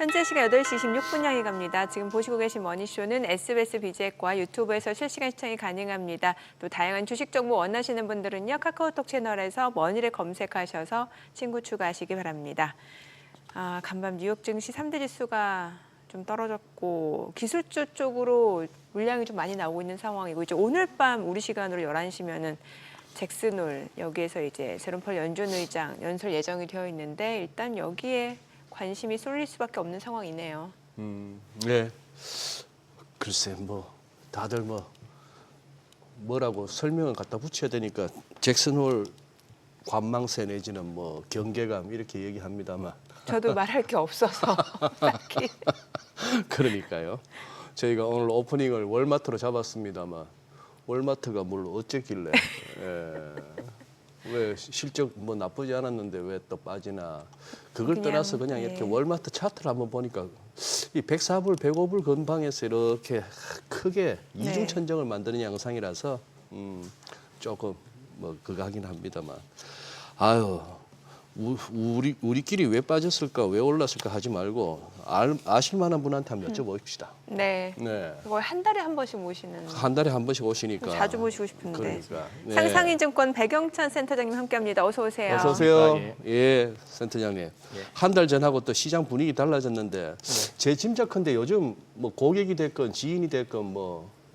현재 시간 8시 26분 향해 갑니다. 지금 보시고 계신 머니쇼는 SBS BJ과 유튜브에서 실시간 시청이 가능합니다. 또 다양한 주식 정보 원하시는 분들은요. 카카오톡 채널에서 머니를 검색하셔서 친구 추가하시기 바랍니다. 간밤 뉴욕 증시 3대 지수가 좀 떨어졌고 기술주 쪽으로 물량이 좀 많이 나오고 있는 상황이고 이제 오늘 밤 우리 시간으로 11시면은 잭슨홀 여기에서 이제 제롬 펄 연준 의장 연설 예정이 되어 있는데 일단 여기에 관심이 쏠릴 수밖에 없는 상황이네요. 네. 글쎄 다들 뭐라고 설명을 갖다 붙여야 되니까 잭슨홀 관망세 내지는 경계감 이렇게 얘기합니다만. 저도 말할 게 없어서 딱히. 그러니까요. 저희가 오늘 오프닝을 월마트로 잡았습니다만 월마트가 뭘 어쨌길래 왜 실적 나쁘지 않았는데 왜 또 빠지나 그걸 떠나서 그냥 이렇게 월마트 차트를 한번 보니까 이 104불, 105불 근방에서 이렇게 크게 이중천정을 만드는 양상이라서 조금 그거 하긴 합니다만 아유 우리끼리 왜 빠졌을까 왜 올랐을까 하지 말고 아실 만한 분한테 한번 여쭤봅시다. 네. 거의 한 달에 한 번씩 모시는. 한 달에 한 번씩 오시니까. 자주 모시고 싶은데. 그러니까. 네. 상상인증권 백영찬 센터장님 함께합니다. 어서 오세요. 어서 오세요. 예, 센터장님. 한 달 전하고 또 시장 분위기 달라졌는데 제 짐작컨대 요즘 고객이 됐건 지인이 됐건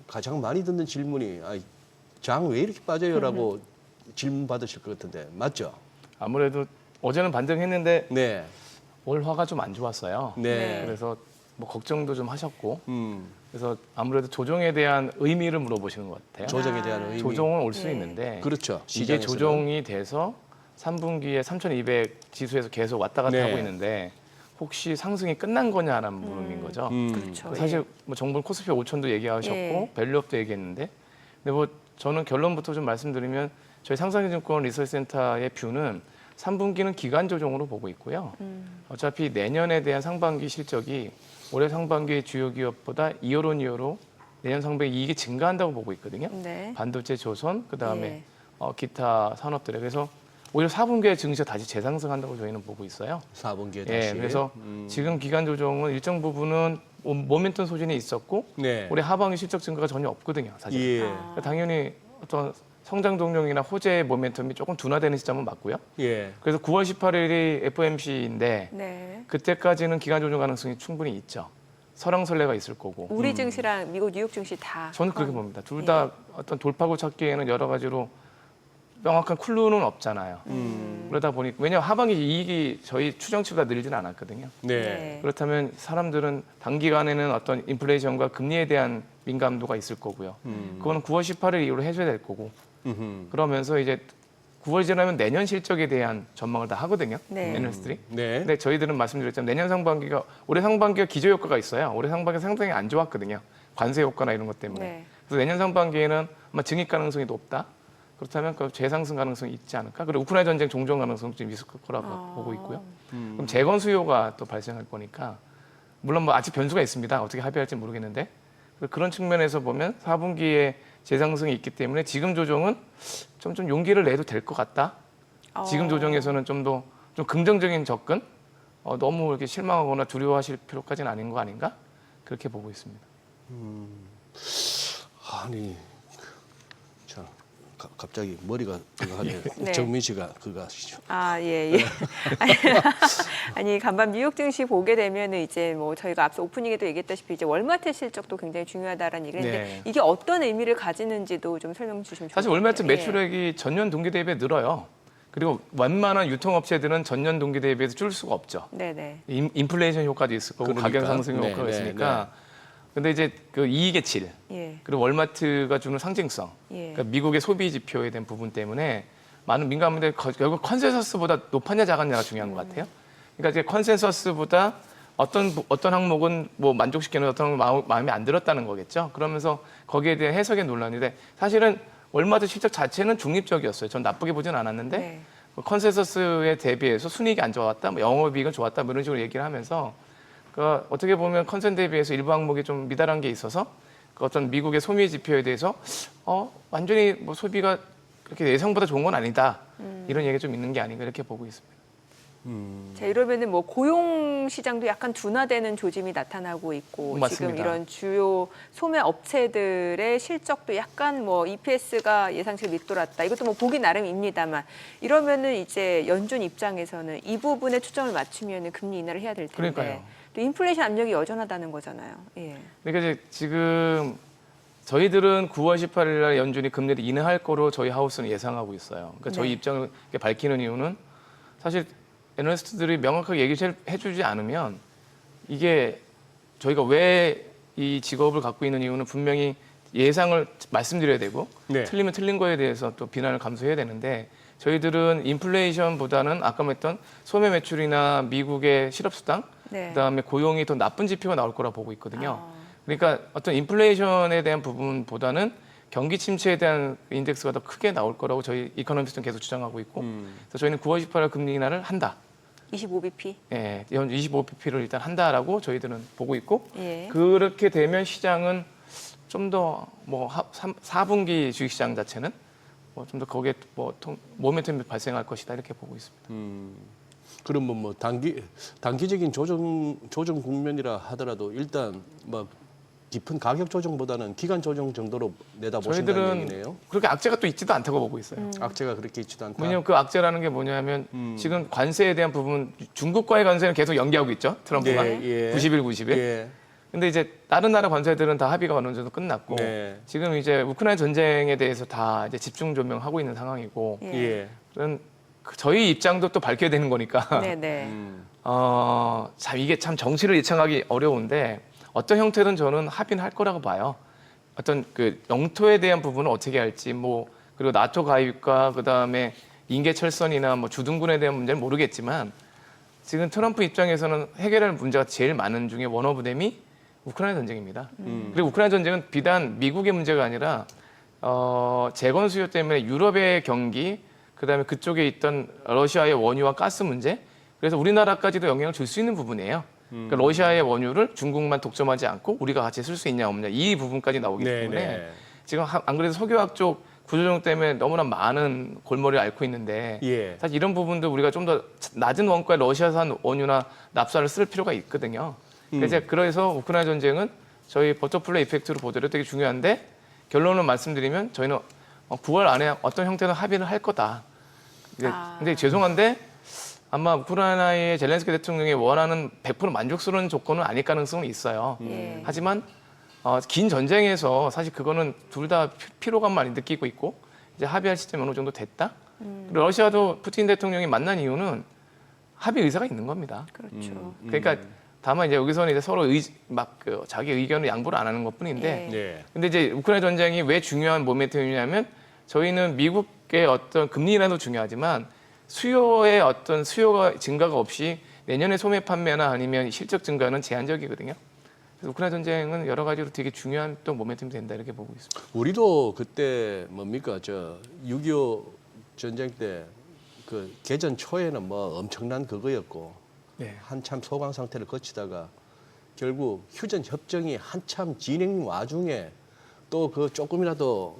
가장 많이 듣는 질문이 장 왜 이렇게 빠져요라고 질문 받으실 것 같은데 맞죠? 아무래도 어제는 반등했는데 네. 월화가 좀 안 좋았어요. 네. 그래서 걱정도 좀 하셨고 그래서 아무래도 조정에 대한 의미를 물어보시는 것 같아요. 조정에 대한 의미. 조정은 올 수 있는데 그렇죠. 이게 시장에서는. 조정이 돼서 3분기에 3,200 지수에서 계속 왔다 갔다 하고 있는데 혹시 상승이 끝난 거냐라는 물음인 거죠. 그렇죠. 사실 정부는 코스피 5천도 얘기하셨고 밸류업도 얘기했는데 근데 저는 결론부터 좀 말씀드리면 저희 상상증권 리서치센터의 뷰는 3분기는 기간 조정으로 보고 있고요. 어차피 내년에 대한 상반기 실적이 올해 상반기 주요 기업보다 이어로 내년 상반기 이익이 증가한다고 보고 있거든요. 네. 반도체, 조선, 그다음에 기타 산업들에 그래서 오히려 4분기에 증시가 다시 재상승한다고 저희는 보고 있어요. 4분기에 다시. 그래서 지금 기간 조정은 일정 부분은 모멘텀 소진이 있었고 올해 하반기 실적 증가가 전혀 없거든요. 사실. 그러니까 당연히 어떤 성장 동력이나 호재의 모멘텀이 조금 둔화되는 시점은 맞고요. 그래서 9월 18일이 FOMC인데 그때까지는 기간 조정 가능성이 충분히 있죠. 설왕설래가 있을 거고. 우리 증시랑 미국 뉴욕 증시 다. 저는 그렇게 봅니다. 둘 다 어떤 돌파구 찾기에는 여러 가지로 명확한 쿨루는 없잖아요. 그러다 보니 왜냐하면 하반기 이익이 저희 추정치보다 늘지는 않았거든요. 그렇다면 사람들은 단기간에는 어떤 인플레이션과 금리에 대한 민감도가 있을 거고요. 그거는 9월 18일 이후로 해줘야 될 거고. 그러면서 이제 9월 지나면 내년 실적에 대한 전망을 다 하거든요. 애널리스트들이. 근데 저희들은 말씀드렸지만 내년 상반기가 올해 상반기가 기저 효과가 있어요. 올해 상반기가 상당히 안 좋았거든요. 관세 효과나 이런 것 때문에. 그래서 내년 상반기에는 아마 증액 가능성이 높다. 그렇다면 그 재상승 가능성이 있지 않을까? 그리고 우크라이나 전쟁 종전 가능성도 좀 있을 거라고 보고 있고요. 그럼 재건 수요가 또 발생할 거니까 물론 아직 변수가 있습니다. 어떻게 합의할지 모르겠는데 그런 측면에서 보면 4분기에 재상승이 있기 때문에 지금 조정은 좀 용기를 내도 될 것 같다. 지금 조정에서는 좀 더 좀 긍정적인 접근, 너무 이렇게 실망하거나 두려워하실 필요까지는 아닌 거 아닌가? 그렇게 보고 있습니다. 아니, 자, 갑자기 머리가 그거 하네요. 정민 씨가 그거 하시죠. 아니 간밤 뉴욕 증시 보게 되면 이제 저희가 앞서 오프닝에도 얘기했다시피 이제 월마트 실적도 굉장히 중요하다라는 얘기를 했는데 이게 어떤 의미를 가지는지도 좀 설명 주시면 좋겠습니다. 사실 월마트 매출액이 전년 동기 대비에 늘어요. 그리고 웬만한 유통업체들은 전년 동기 대비해서 줄 수가 없죠. 인플레이션 효과도 있을 거고 가격 상승 효과가 있으니까. 근데 이제 그 이익의 질, 그리고 월마트가 주는 상징성, 그러니까 미국의 소비 지표에 대한 부분 때문에 많은 민감한데 결국 컨센서스보다 높았냐 작았냐가 중요한 것 같아요. 그러니까 이제 컨센서스보다 어떤 항목은 만족시키는 어떤 마음에 안 들었다는 거겠죠. 그러면서 거기에 대한 해석의 논란인데 사실은 월마트 실적 자체는 중립적이었어요. 전 나쁘게 보진 않았는데 컨센서스에 대비해서 순이익이 안 좋았다, 영업이익은 좋았다 이런 식으로 얘기를 하면서 그러니까 어떻게 보면 컨센 대비해서 일부 항목이 좀 미달한 게 있어서 그 어떤 미국의 소비 지표에 대해서 완전히 소비가 그렇게 예상보다 좋은 건 아니다. 이런 얘기가 좀 있는 게 아닌가 이렇게 보고 있습니다. 자, 이러면은 고용 시장도 약간 둔화되는 조짐이 나타나고 있고 맞습니다. 지금 이런 주요 소매 업체들의 실적도 약간 뭐 EPS가 예상치를 밑돌았다. 이것도 뭐 보기 나름입니다만 이러면은 이제 연준 입장에서는 이 부분에 초점을 맞추면은 금리 인하를 해야 될 텐데 그러니까요. 또 인플레이션 압력이 여전하다는 거잖아요. 예. 그러니까 이제 지금 저희들은 9월 18일 날 연준이 금리를 인하할 거로 저희 하우스는 예상하고 있어요. 그러니까 저희 네. 입장을 이렇게 밝히는 이유는 사실 애널리스트들이 명확하게 얘기해 주지 않으면 이게 저희가 왜 이 직업을 갖고 있는 이유는 분명히 예상을 말씀드려야 되고 네. 틀리면 틀린 거에 대해서 또 비난을 감수해야 되는데 저희들은 인플레이션보다는 아까 말했던 소매 매출이나 미국의 실업수당 네. 그다음에 고용이 더 나쁜 지표가 나올 거라 보고 있거든요. 아. 그러니까 어떤 인플레이션에 대한 부분보다는 경기 침체에 대한 인덱스가 더 크게 나올 거라고 저희 이코노미스트는 계속 주장하고 있고 그래서 저희는 9월 18일 금리 인하를 한다. 25bp. 예, 25bp를 일단 한다라고 저희들은 보고 있고 예. 그렇게 되면 시장은 좀 더 뭐 4분기 주식시장 자체는 뭐 좀 더 거기에 뭐 모멘텀이 발생할 것이다 이렇게 보고 있습니다. 그러면 뭐 단기적인 조정 국면이라 하더라도 일단 뭐 깊은 가격 조정보다는 기간 조정 정도로 내다보신다는 저희들은 얘기네요. 그렇게 악재가 또 있지도 않다고 보고 있어요. 악재가 그렇게 있지도 않다. 왜냐하면 그 악재라는 게 뭐냐면 지금 관세에 대한 부분 중국과의 관세는 계속 연기하고 있죠. 트럼프가 네, 예. 90일, 90일. 예. 근데 이제 다른 나라 관세들은 다 합의가 어느 정도 끝났고 네. 지금 이제 우크라이나 전쟁에 대해서 다 이제 집중 조명하고 있는 상황이고 예. 예. 그런 저희 입장도 또 밝혀야 되는 거니까 네네. 참 이게 참 정치를 예측하기 어려운데 어떤 형태든 저는 합의는 할 거라고 봐요. 어떤 그 영토에 대한 부분을 어떻게 할지 뭐 그리고 나토 가입과 그다음에 인계 철선이나 뭐 주둔군에 대한 문제는 모르겠지만 지금 트럼프 입장에서는 해결할 문제가 제일 많은 중에 원 오브 댐이 우크라이나 전쟁입니다. 그리고 우크라이나 전쟁은 비단 미국의 문제가 아니라 재건 수요 때문에 유럽의 경기 그다음에 그쪽에 있던 러시아의 원유와 가스 문제 그래서 우리나라까지도 영향을 줄 수 있는 부분이에요. 그러니까 러시아의 원유를 중국만 독점하지 않고 우리가 같이 쓸 수 있냐 없냐 이 부분까지 나오기 네, 때문에 네. 지금 안 그래도 석유학 쪽 구조조정 때문에 너무나 많은 골머리를 앓고 있는데 예. 사실 이런 부분도 우리가 좀 더 낮은 원가의 러시아산 원유나 납사를 쓸 필요가 있거든요. 그래서 우크라이나 전쟁은 저희 버터플라이 이펙트로 보더라도 되게 중요한데 결론을 말씀드리면 저희는 9월 안에 어떤 형태는 합의를 할 거다. 근데 죄송한데 아마 우크라이나의 젤렌스키 대통령이 원하는 100% 만족스러운 조건은 아닐 가능성은 있어요. 예. 하지만 긴 전쟁에서 사실 그거는 둘 다 피로감 많이 느끼고 있고 이제 합의할 시점이 어느 정도 됐다. 그리고 러시아도 푸틴 대통령이 만난 이유는 합의 의사가 있는 겁니다. 그렇죠. 그러니까 다만 이제 여기서는 이제 서로 자기 의견을 양보를 안 하는 것뿐인데. 예. 예. 근데 이제 우크라이나 전쟁이 왜 중요한 모멘텀이냐면 저희는 미국의 어떤 금리 인하도 중요하지만 수요의 어떤 수요가 증가가 없이 내년에 소매 판매나 아니면 실적 증가는 제한적이거든요. 그래서 우크라이나 전쟁은 여러 가지로 되게 중요한 또 모멘텀이 된다 이렇게 보고 있습니다. 우리도 그때 뭡니까 6.25 전쟁 때 그 개전 초에는 뭐 엄청난 그거였고 네. 한참 소강 상태를 거치다가 결국 휴전 협정이 한참 진행 와중에 또 그 조금이라도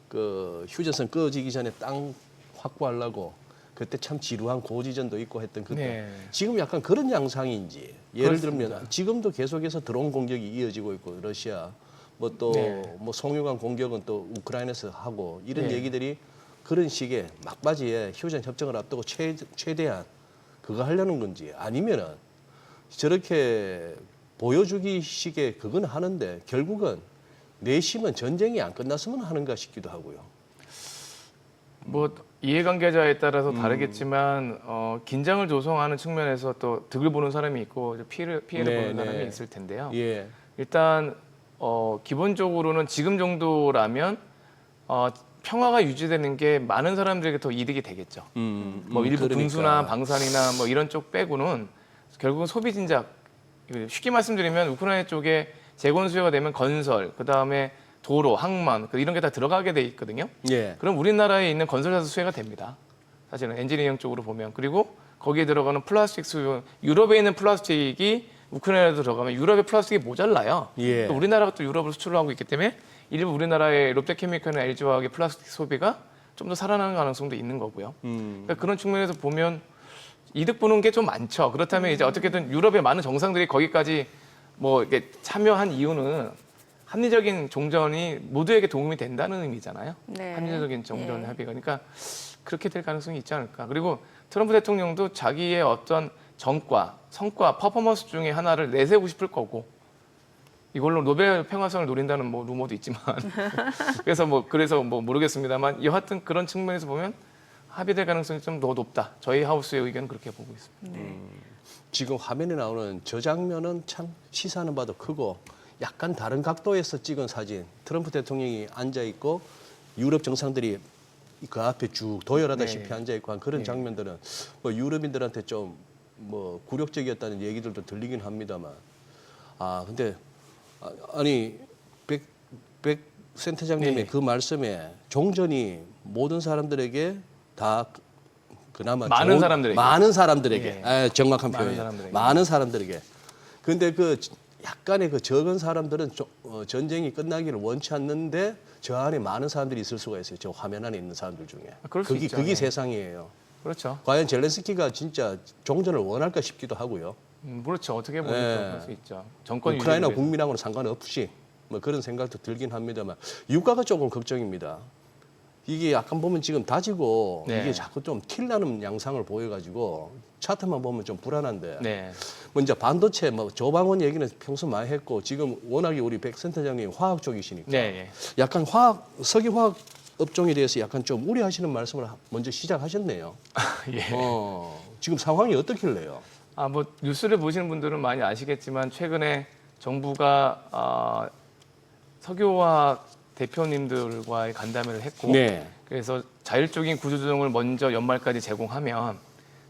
그 휴전선 꺼지기 전에 땅 확보하려고 그때 참 지루한 고지전도 있고 했던 그때 네. 지금 약간 그런 양상인지 예를 그렇습니다. 들면 지금도 계속해서 드론 공격이 이어지고 있고 러시아 뭐 또 뭐 네. 송유관 공격은 또 우크라이나에서 하고 이런 네. 얘기들이 그런 식의 막바지에 휴전 협정을 앞두고 최대한 그거 하려는 건지 아니면은 저렇게 보여주기 식의 그건 하는데 결국은 내심은 전쟁이 안 끝났으면 하는가 싶기도 하고요. 뭐 이해관계자에 따라서 다르겠지만 긴장을 조성하는 측면에서 또 득을 보는 사람이 있고 피해를 네, 보는 네. 사람이 있을 텐데요. 예. 일단 기본적으로는 지금 정도라면 평화가 유지되는 게 많은 사람들에게 더 이득이 되겠죠. 뭐 일부 그러니까. 군수나 방산이나 뭐 이런 쪽 빼고는 결국은 소비 진작 쉽게 말씀드리면 우크라이나 쪽에 재건 수요가 되면 건설, 그 다음에 도로, 항만 이런 게 다 들어가게 돼 있거든요. 예. 그럼 우리나라에 있는 건설사도 수혜가 됩니다. 사실은 엔지니어링 쪽으로 보면 그리고 거기에 들어가는 플라스틱 수요, 유럽에 있는 플라스틱이 우크라이나에 들어가면 유럽의 플라스틱이 모자라요. 예. 또 우리나라가 또 유럽으로 수출을 하고 있기 때문에 일부 우리나라의 롯데케미칼이나 LG화학의 플라스틱 소비가 좀 더 살아나는 가능성도 있는 거고요. 그러니까 그런 측면에서 보면 이득 보는 게 좀 많죠. 그렇다면 이제 어떻게든 유럽의 많은 정상들이 거기까지 뭐 이렇게 참여한 이유는 합리적인 종전이 모두에게 도움이 된다는 의미잖아요. 네. 합리적인 종전 예. 합의가. 그러니까 그렇게 될 가능성이 있지 않을까. 그리고 트럼프 대통령도 자기의 어떤 성과, 퍼포먼스 중에 하나를 내세우고 싶을 거고 이걸로 노벨 평화상을 노린다는 뭐 루머도 있지만 그래서 뭐 모르겠습니다만 여하튼 그런 측면에서 보면 합의될 가능성이 좀 더 높다. 저희 하우스의 의견은 그렇게 보고 있습니다. 네. 지금 화면에 나오는 저 장면은 참 시사하는 바도 크고 약간 다른 각도에서 찍은 사진. 트럼프 대통령이 앉아 있고 유럽 정상들이 그 앞에 쭉 도열하다시피 네. 앉아 있고 한 그런 장면들은 뭐 유럽인들한테 좀 뭐 굴욕적이었다는 얘기들도 들리긴 합니다만 근데 아니 백 센터장님의 네. 그 말씀에 종전이 모든 사람들에게 다 그나마 많은 사람들에게. 많은 사람들에게 예. 정확한 많은 표현 사람들에게. 많은 사람들에게 근데 그 약간의 그 적은 사람들은 전쟁이 끝나기를 원치 않는데 저 안에 많은 사람들이 있을 수가 있어요. 저 화면 안에 있는 사람들 중에 그럴 수 있죠. 그게 예. 세상이에요. 그렇죠. 과연 젤렌스키가 진짜 종전을 원할까 싶기도 하고요. 그렇죠. 어떻게 보면 예. 그럴 수 있죠. 정권 우크라이나 유지를 위해서. 국민하고는 상관없이 뭐 그런 생각도 들긴 합니다만 유가가 조금 걱정입니다. 이게 약간 보면 지금 다지고 네. 이게 자꾸 좀 틸나는 양상을 보여가지고 차트만 보면 좀 불안한데 네. 뭐 이제 반도체 뭐 조방원 얘기는 평소 많이 했고 지금 워낙에 우리 백 센터장님 화학 쪽이시니까 네. 약간 석유화학 업종에 대해서 약간 좀 우려하시는 말씀을 먼저 시작하셨네요. 예. 지금 상황이 어떻길래요? 뭐 뉴스를 보시는 분들은 많이 아시겠지만 최근에 정부가 석유화학 대표님들과의 간담회를 했고 네. 그래서 자율적인 구조조정을 먼저 연말까지 제공하면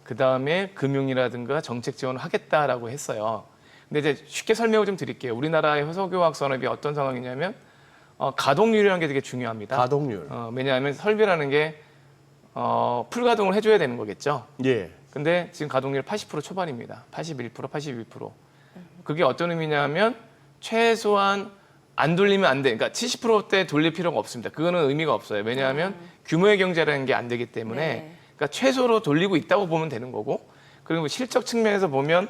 그 다음에 금융이라든가 정책 지원을 하겠다라고 했어요. 근데 이제 쉽게 설명을 좀 드릴게요. 우리나라의 석유화학 산업이 어떤 상황이냐면 가동률이라는 게 되게 중요합니다. 가동률. 왜냐하면 설비라는 게 풀가동을 해줘야 되는 거겠죠. 예. 근데 지금 가동률 80% 초반입니다. 81%, 82%. 그게 어떤 의미냐면 최소한 안 돌리면 안 돼. 그러니까 70%대 돌릴 필요가 없습니다. 그거는 의미가 없어요. 왜냐하면 규모의 경제라는 게 안 되기 때문에 네. 그러니까 최소로 돌리고 있다고 보면 되는 거고 그리고 실적 측면에서 보면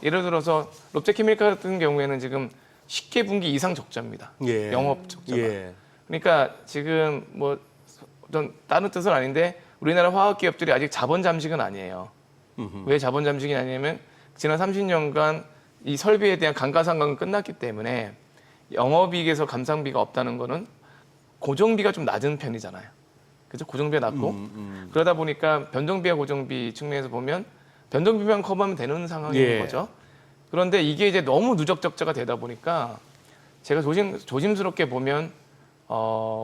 예를 들어서 롯데케미칼 같은 경우에는 지금 10개 분기 이상 적자입니다. 예. 영업 적자가. 예. 그러니까 지금 뭐 어떤 다른 뜻은 아닌데 우리나라 화학 기업들이 아직 자본 잠식은 아니에요. 왜 자본 잠식이 아니냐면 지난 30년간 이 설비에 대한 감가상각은 끝났기 때문에 영업이익에서 감상비가 없다는 거는 고정비가 좀 낮은 편이잖아요. 그죠? 고정비가 낮고 그러다 보니까 변동비와 고정비 측면에서 보면 변동비만 커버하면 되는 상황인 예. 거죠. 그런데 이게 이제 너무 누적 적자가 되다 보니까 제가 조심스럽게 보면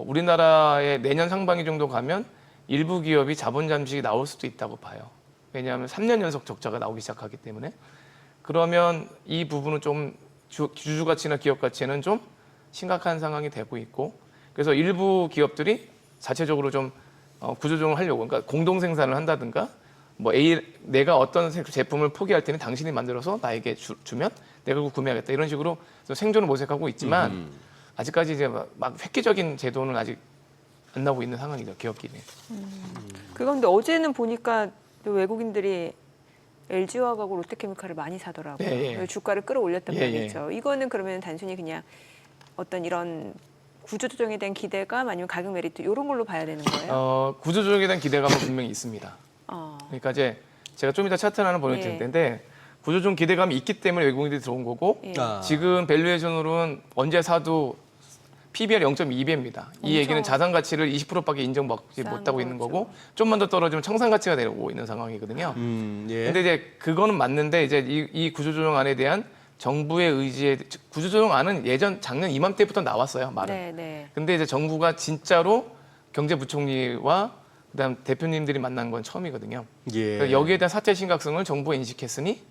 우리나라의 내년 상반기 정도 가면 일부 기업이 자본 잠식이 나올 수도 있다고 봐요. 왜냐하면 3년 연속 적자가 나오기 시작하기 때문에 그러면 이 부분은 좀 주주 가치나 기업 가치에는 좀 심각한 상황이 되고 있고 그래서 일부 기업들이 자체적으로 좀 구조조정을 하려고 그러니까 공동 생산을 한다든가 뭐 내가 어떤 제품을 포기할 때는 당신이 만들어서 나에게 주면 내가 그거 구매하겠다 이런 식으로 생존을 모색하고 있지만 아직까지 이제 막 획기적인 제도는 아직 안 나오고 있는 상황이죠 기업끼리. 그런데 어제는 보니까 또 외국인들이 LG화학하고 롯데케미칼을 많이 사더라고요. 예, 예. 주가를 끌어올렸단 예, 말이죠. 이거는 그러면 단순히 그냥 어떤 이런 구조조정에 대한 기대감 아니면 가격 메리트 이런 걸로 봐야 되는 거예요? 구조조정에 대한 기대감은 분명히 있습니다. 어. 그러니까 이제 제가 좀 이따 차트를 하나 보여드릴 예. 텐데 구조조정 기대감이 있기 때문에 외국인들이 들어온 거고 예. 지금 밸류에이션으로는 언제 사도 PBR 0.2배입니다. 이 얘기는 자산 가치를 20%밖에 인정받지 싼 못하고 있는 거죠. 거고 좀만 더 떨어지면 청산 가치가 되고 있는 상황이거든요. 예. 근데 이제 그거는 맞는데 이제 이 구조조정안에 대한 정부의 의지에 구조조정안은 작년 이맘때부터 나왔어요. 말은. 네, 네. 근데 이제 정부가 진짜로 경제부총리와 그다음 대표님들이 만난 건 처음이거든요. 예. 그러니까 여기에 대한 사태 심각성을 정부가 인식했으니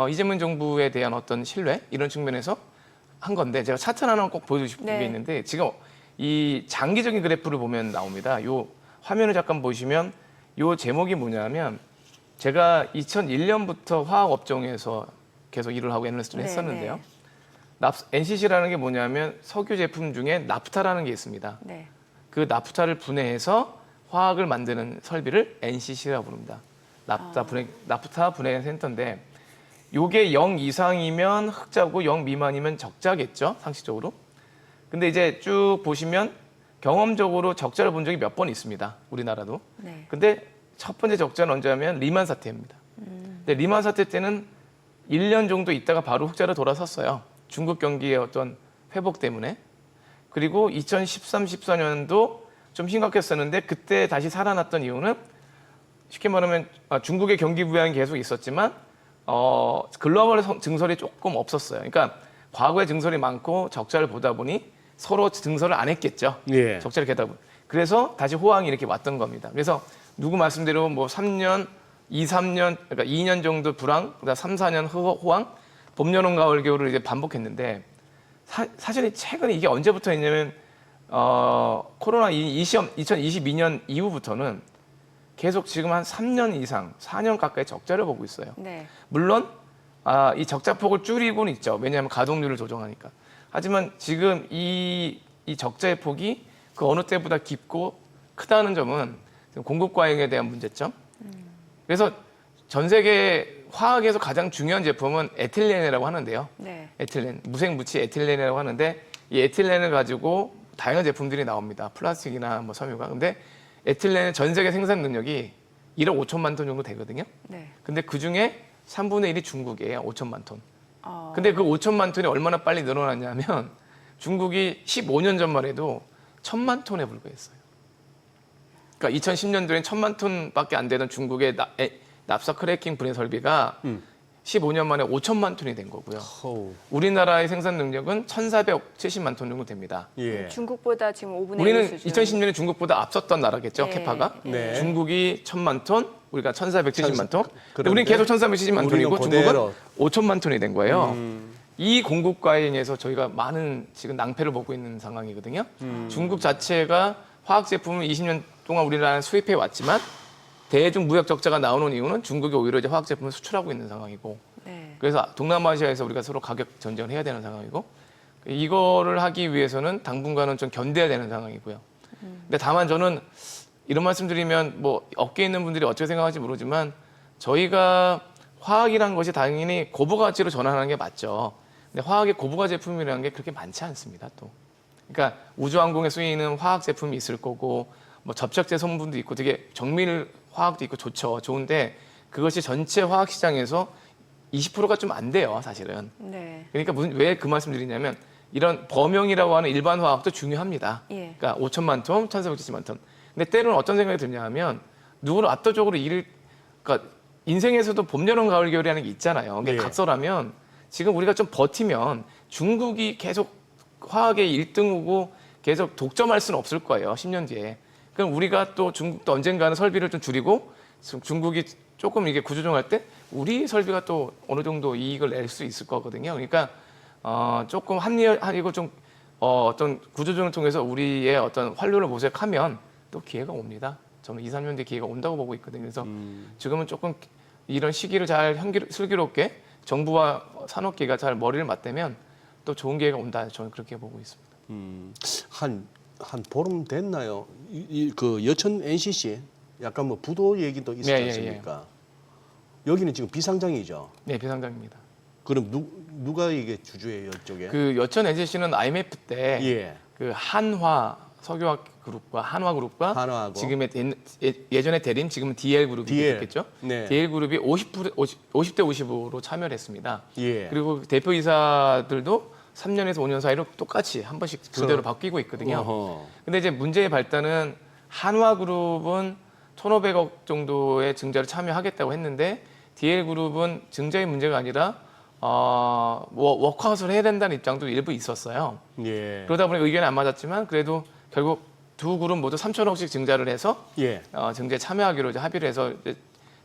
이재명 정부에 대한 어떤 신뢰 이런 측면에서 한 건데 제가 차트 하나 꼭 보여주고 싶은 네. 게 있는데 지금 이 장기적인 그래프를 보면 나옵니다. 요 화면을 잠깐 보시면 요 제목이 뭐냐면 제가 2001년부터 화학 업종에서 계속 일을 하고 애널리스트를 네, 했었는데요. NCC라는 게 뭐냐면 석유 제품 중에 나프타라는 게 있습니다. 네. 그 나프타를 분해해서 화학을 만드는 설비를 NCC라고 부릅니다. 나프타 분해 센터인데 요게 0 이상이면 흑자고 0 미만이면 적자겠죠, 상식적으로. 근데 이제 쭉 보시면 경험적으로 적자를 본 적이 몇 번 있습니다, 우리나라도. 네. 근데 첫 번째 적자는 언제냐면 리만 사태입니다. 근데 리만 사태 때는 1년 정도 있다가 바로 흑자로 돌아섰어요. 중국 경기의 어떤 회복 때문에. 그리고 2013, 14년도 좀 심각했었는데 그때 다시 살아났던 이유는 쉽게 말하면 중국의 경기 부양이 계속 있었지만 글로벌 증설이 조금 없었어요. 그러니까 과거에 증설이 많고 적자를 보다 보니 서로 증설을 안 했겠죠. 예. 적자를 계다 보니. 그래서 다시 호황이 이렇게 왔던 겁니다. 그래서 누구 말씀대로 뭐 3년, 2, 3년, 그러니까 2년 정도 불황, 그다음 3, 4년 호황, 봄, 여름, 가을, 겨울을 이제 반복했는데 사실 최근에 이게 언제부터 했냐면 코로나 2022년 이후부터는 계속 지금 한 3년 이상, 4년 가까이 적자를 보고 있어요. 네. 물론 이 적자폭을 줄이고는 있죠. 왜냐하면 가동률을 조정하니까. 하지만 지금 이 적자의 폭이 그 어느 때보다 깊고 크다는 점은 공급 과잉에 대한 문제점. 그래서 전 세계 화학에서 가장 중요한 제품은 에틸렌이라고 하는데요. 네. 에틸렌, 무색무취 에틸렌이라고 하는데 이 에틸렌을 가지고 다양한 제품들이 나옵니다. 플라스틱이나 뭐 섬유가. 근데 에틸렌의 전 세계 생산 능력이 1억 5천만 톤 정도 되거든요. 네. 근데 그 중에 3분의 1이 중국이에요. 5천만 톤. 어, 근데 그 5천만 톤이 얼마나 빨리 늘어났냐면 중국이 15년 전만 해도 1,000만 톤에 불과했어요. 그러니까 2010년도엔 1,000만 톤밖에 안 되던 중국의 납사 크래킹 분해 설비가 15년 만에 5천만 톤이 된 거고요. 어우. 우리나라의 생산 능력은 1,470만 톤 정도 됩니다. 예. 중국보다 지금 5분의 1 우리는 수준. 2010년에 중국보다 앞섰던 나라겠죠, 네. 캐파가. 네. 중국이 1,000만 톤, 우리가 1,470만 톤. 근데 그런데 우리는 계속 1,470만 우리는 톤이고 그대로. 중국은 5천만 톤이 된 거예요. 이 공급 과잉에서 저희가 많은 지금 낭패를 보고 있는 상황이거든요. 중국 자체가 화학 제품을 20년 동안 우리나라에 수입해 왔지만 대중 무역 적자가 나오는 이유는 중국이 오히려 이제 화학 제품을 수출하고 있는 상황이고. 네. 그래서 동남아시아에서 우리가 서로 가격 전쟁을 해야 되는 상황이고 이거를 하기 위해서는 당분간은 좀 견뎌야 되는 상황이고요. 근데 다만 저는 이런 말씀드리면 뭐 업계에 있는 분들이 어떻게 생각할지 모르지만 저희가 화학이라는 것이 당연히 고부가 가치로 전환하는 게 맞죠. 근데 화학의 고부가 제품이라는 게 그렇게 많지 않습니다. 또 그러니까 우주항공에 쓰이는 화학 제품이 있을 거고 뭐 접착제 성분도 있고 되게 정밀 화학도 있고 좋은데 그것이 전체 화학 시장에서 20%가 좀 안 돼요, 사실은. 네. 그러니까 왜 그 말씀 드리냐면 이런 범용이라고 하는 일반 화학도 중요합니다. 예. 그러니까 5천만 톤, 1,470만 톤. 근데 때로는 어떤 생각이 드냐 하면 누구는 압도적으로 그러니까 인생에서도 봄, 여름, 가을, 겨울이라는 게 있잖아요. 그게 예. 각설하면 지금 우리가 좀 버티면 중국이 계속 화학의 1등이고 계속 독점할 수는 없을 거예요, 10년 뒤에. 그럼 우리가 또 중국도 언젠가는 설비를 좀 줄이고 중국이 조금 이게 구조조정할 때 우리 설비가 또 어느 정도 이익을 낼 수 있을 거거든요. 그러니까 조금 합리화하고 좀 어떤 구조조정을 통해서 우리의 어떤 활로를 모색하면 또 기회가 옵니다. 저는 2, 3년 뒤에 기회가 온다고 보고 있거든요. 그래서 지금은 조금 이런 시기를 잘 슬기롭게 정부와 산업계가 잘 머리를 맞대면 또 좋은 기회가 온다. 저는 그렇게 보고 있습니다. 한 보름 됐나요? 그 여천 NCC 약간 뭐 부도 얘기도 있었지 네, 않습니까? 여기는 지금 비상장이죠. 네, 비상장입니다. 그럼 누가 이게 주주예요, 이쪽에? 그 여천 NCC는 IMF 때 예. 그 한화 석유화학 그룹과 한화그룹과 한화하고. 지금의 예전에 대린 지금은 DL 그룹이 DL. 됐겠죠. 네. DL 그룹이 50대 50으로 참여를 했습니다. 예. 그리고 대표이사들도 3년에서 5년 사이로 똑같이 한 번씩 교대로 바뀌고 있거든요. 어허. 근데 이제 문제의 발단은 한화그룹은 1,500억 정도의 증자를 참여하겠다고 했는데 DL그룹은 증자의 문제가 아니라 워크아웃을 해야 된다는 입장도 일부 있었어요. 예. 그러다 보니 의견이 안 맞았지만 그래도 결국 두 그룹 모두 3천억씩 증자를 해서 예. 증자에 참여하기로 이제 합의를 해서 이제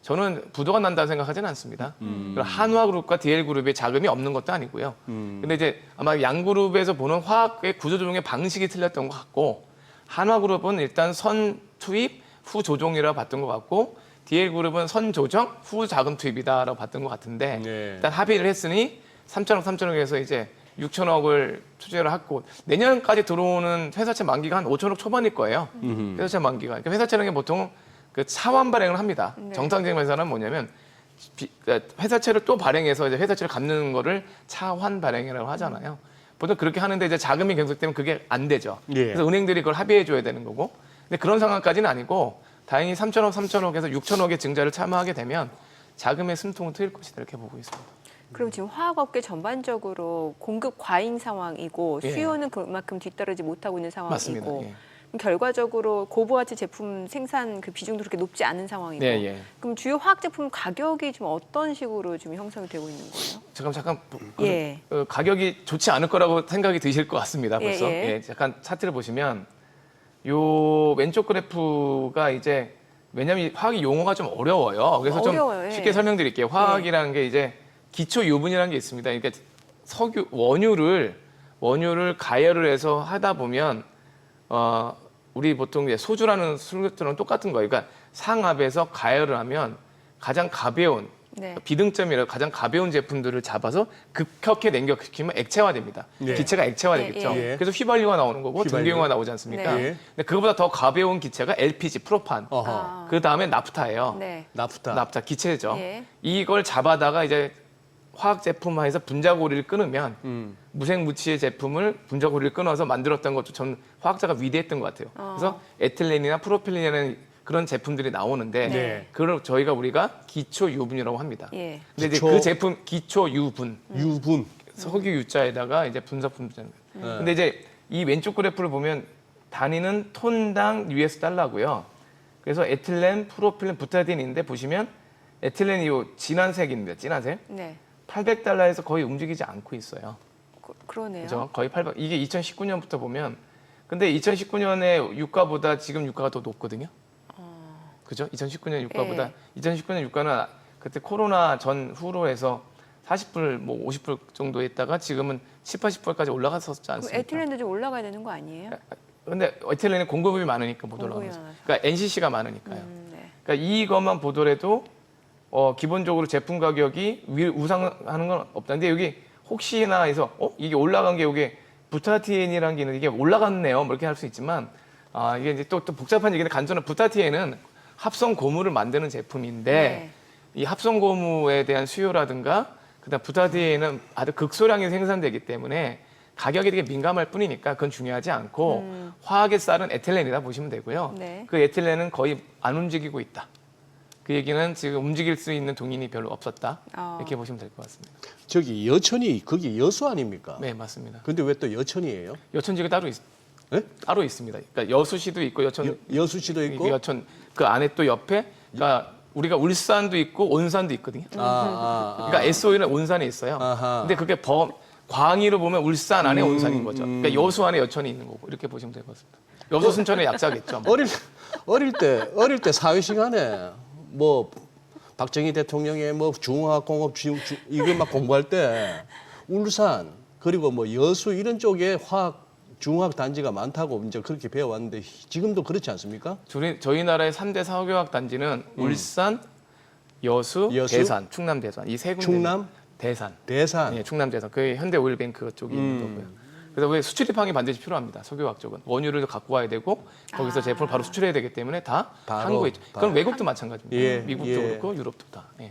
저는 부도가 난다고 생각하지는 않습니다. 그리고 한화그룹과 DL그룹의 자금이 없는 것도 아니고요. 근데 이제 아마 양그룹에서 보는 화학의 구조조정의 방식이 틀렸던 것 같고 한화그룹은 일단 선 투입 후 조정이라고 봤던 것 같고 DL그룹은 선 조정 후 자금 투입이다라고 봤던 것 같은데 네. 일단 합의를 했으니 3천억에서 이제 6천억을 투자를 했고 내년까지 들어오는 회사채 만기가 한 5천억 초반일 거예요. 회사채 만기가. 그러니까 회사채라는 게 보통 그 차환 발행을 합니다. 네. 정상적인 회사는 뭐냐면 그러니까 회사채를 또 발행해서 이제 회사채를 갚는 거를 차환 발행이라고 하잖아요. 보통 그렇게 하는데 이제 자금이 경색되면 그게 안 되죠. 예. 그래서 은행들이 그걸 합의해 줘야 되는 거고. 근데 그런 상황까지는 아니고 다행히 3천억에서 6천억의 증자를 참여하게 되면 자금의 숨통은 트일 것이다 이렇게 보고 있습니다. 그럼 지금 화학업계 전반적으로 공급 과잉 상황이고 예. 수요는 그만큼 뒤따르지 못하고 있는 맞습니다. 상황이고 예. 그럼 결과적으로 고부가치 제품 생산 그 비중도 그렇게 높지 않은 상황이고 네, 예. 그럼 주요 화학 제품 가격이 좀 어떤 식으로 지금 형성이 되고 있는 거예요? 잠깐 예. 가격이 좋지 않을 거라고 생각이 드실 것 같습니다. 벌써. 예, 예. 예, 잠깐 차트를 보시면 요 왼쪽 그래프가 이제 왜냐하면 이 화학이 용어가 좀 어려워요. 그래서 어려워요, 좀 예. 쉽게 설명드릴게요. 화학이라는 게 이제 기초 유분이라는 게 있습니다. 그러니까 석유 원유를 가열을 해서 하다 보면 우리 보통 이제 소주라는 술처럼 똑같은 거예요. 그러니까 상압에서 가열을 하면 가장 가벼운 네. 비등점이라 가장 가벼운 제품들을 잡아서 급격히 냉각시키면 액체화됩니다. 네. 기체가 액체화되겠죠. 예, 예. 그래서 휘발유가 나오는 거고 휘발유. 등유가 나오지 않습니까? 네. 근데 그거보다 더 가벼운 기체가 LPG, 프로판. 어허. 아. 그 다음에 나프타예요. 네. 나프타. 나프타 기체죠. 예. 이걸 잡아다가 이제 화학 제품화해서 분자고리를 끊으면 무색무취의 제품을 분자고리를 끊어서 만들었던 것도 전 화학자가 위대했던 것 같아요. 그래서 에틸렌이나 프로필렌이라는 그런 제품들이 나오는데 네. 그걸 우리가 기초 유분이라고 합니다. 예. 근데 기초- 이제 그 제품 기초 유분 유분. 석유 유자에다가 이제 분사품 붙이는 거예요. 근데 이제 이 왼쪽 그래프를 보면 단위는 톤당 US 달러고요. 그래서 에틸렌, 프로필렌, 부타디엔인데 보시면 에틸렌이 요 진한색입니다. 진한색. 네. 800달러에서 거의 움직이지 않고 있어요. 그러네요. 그죠? 거의 800. 이게 2019년부터 보면 근데 2019년의 유가보다 지금 유가가 더 높거든요. 그죠? 2019년 유가보다 예. 2019년 유가는 그때 코로나 전후로 해서 40불 뭐 50불 정도 했다가 지금은 7, 80불까지 올라갔었지 그럼 않습니까? 에틸렌도 좀 올라가야 되는 거 아니에요? 근데 에틸렌은 공급이 많으니까 못 공급이 올라가는 거죠. 많아서. 그러니까 NCC가 많으니까요. 네. 그러니까 이것만 보더라도 기본적으로 제품 가격이 우상하는 건 없다. 근데 여기 혹시나 해서 이게 올라간 게 여기 부타티엔이라는 게 있는데 이게 올라갔네요. 뭐 이렇게 할 수 있지만 이게 이제 또 복잡한 얘기인데 간단한 부타티엔은 합성 고무를 만드는 제품인데 네. 이 합성 고무에 대한 수요라든가 그다음 부타티엔은 아주 극소량이 생산되기 때문에 가격에 되게 민감할 뿐이니까 그건 중요하지 않고 화학의 쌀은 에틸렌이다 보시면 되고요. 네. 그 에틸렌은 거의 안 움직이고 있다. 그 얘기는 지금 움직일 수 있는 동인이 별로 없었다. 이렇게 보시면 될 것 같습니다. 저기 여천이 거기 여수 아닙니까? 네, 맞습니다. 근데 왜 또 여천이에요? 여천지가 네? 따로 있습니다. 그러니까 여수시도 있고 여수시도 있고. 여천 그 안에 또 옆에 그러니까 우리가 울산도 있고 온산도 있거든요. 그러니까 SOE는 온산에 있어요. 아하. 근데 그게 광의로 보면 울산 안에 온산인 거죠. 그러니까 여수 안에 여천이 있는 거고 이렇게 보시면 될 것 같습니다. 여수 순천의 약자겠죠. 어릴 때 사회 시간에 뭐 박정희 대통령의 뭐 중화공업 이거 막 공부할 때 울산 그리고 뭐 여수 이런 쪽에 중화학 단지가 많다고 이제 그렇게 배워왔는데 지금도 그렇지 않습니까? 저희 나라의 3대 사교학 단지는 울산, 여수, 대산, 충남 대산 이 세 군데. 충남, 대산. 대산. 네, 충남 대산. 그 현대 오일뱅크 쪽에 있는 거고요. 그래서 왜 수출입항이 반드시 필요합니다. 석유화학 쪽은 원유를 갖고 와야 되고 거기서 제품을 바로 수출해야 되기 때문에 다 바로, 한국에 있죠. 바로. 그럼 외국도 마찬가지입니다. 예, 미국도 예. 그렇고 유럽도 다. 예.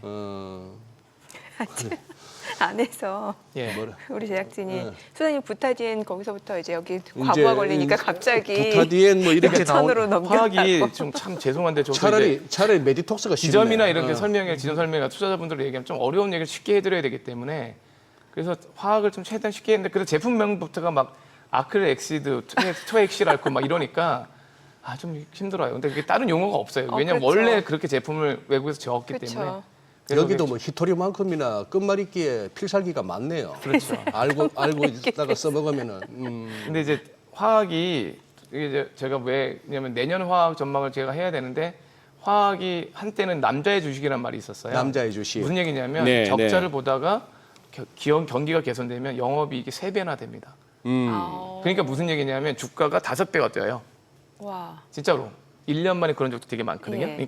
안에서 예. 우리 제작진이 네. 소장님 부타디엔 거기서부터 이제 여기 과부하 걸리니까 갑자기 부타디엔 뭐 이렇게 천으로 나온 화학이 좀 참 죄송한데 저도 이제 차라리 메디톡스가 쉽네. 지점이나 이렇게 지점 설명이나 투자자분들 얘기하면 좀 어려운 얘기를 쉽게 해드려야 되기 때문에 그래서 화학을 좀 최대한 쉽게 했는데 그래서 제품명부터가 막 아크릴 엑시드, 투엑시랄코 막 이러니까 좀 힘들어요. 근데 그게 다른 용어가 없어요. 왜냐면 그렇죠. 원래 그렇게 제품을 외국에서 지었기 그렇죠. 때문에. 그래서 여기도 뭐 히토리만큼이나 끝말잇기에 필살기가 많네요. 그렇죠. 알고 있다가 써먹으면은. 근데 이제 화학이 이제 제가 왜냐면 내년 화학 전망을 제가 해야 되는데 화학이 한때는 남자의 주식이란 말이 있었어요. 남자의 주식. 무슨 얘기냐면 네, 적자를 네. 보다가 경기가 개선되면 영업이익이 3배나 됩니다. 그러니까 무슨 얘기냐면 주가가 5배가 뛰어요. 와. 진짜로 1년 만에 그런 적도 되게 많거든요. 예.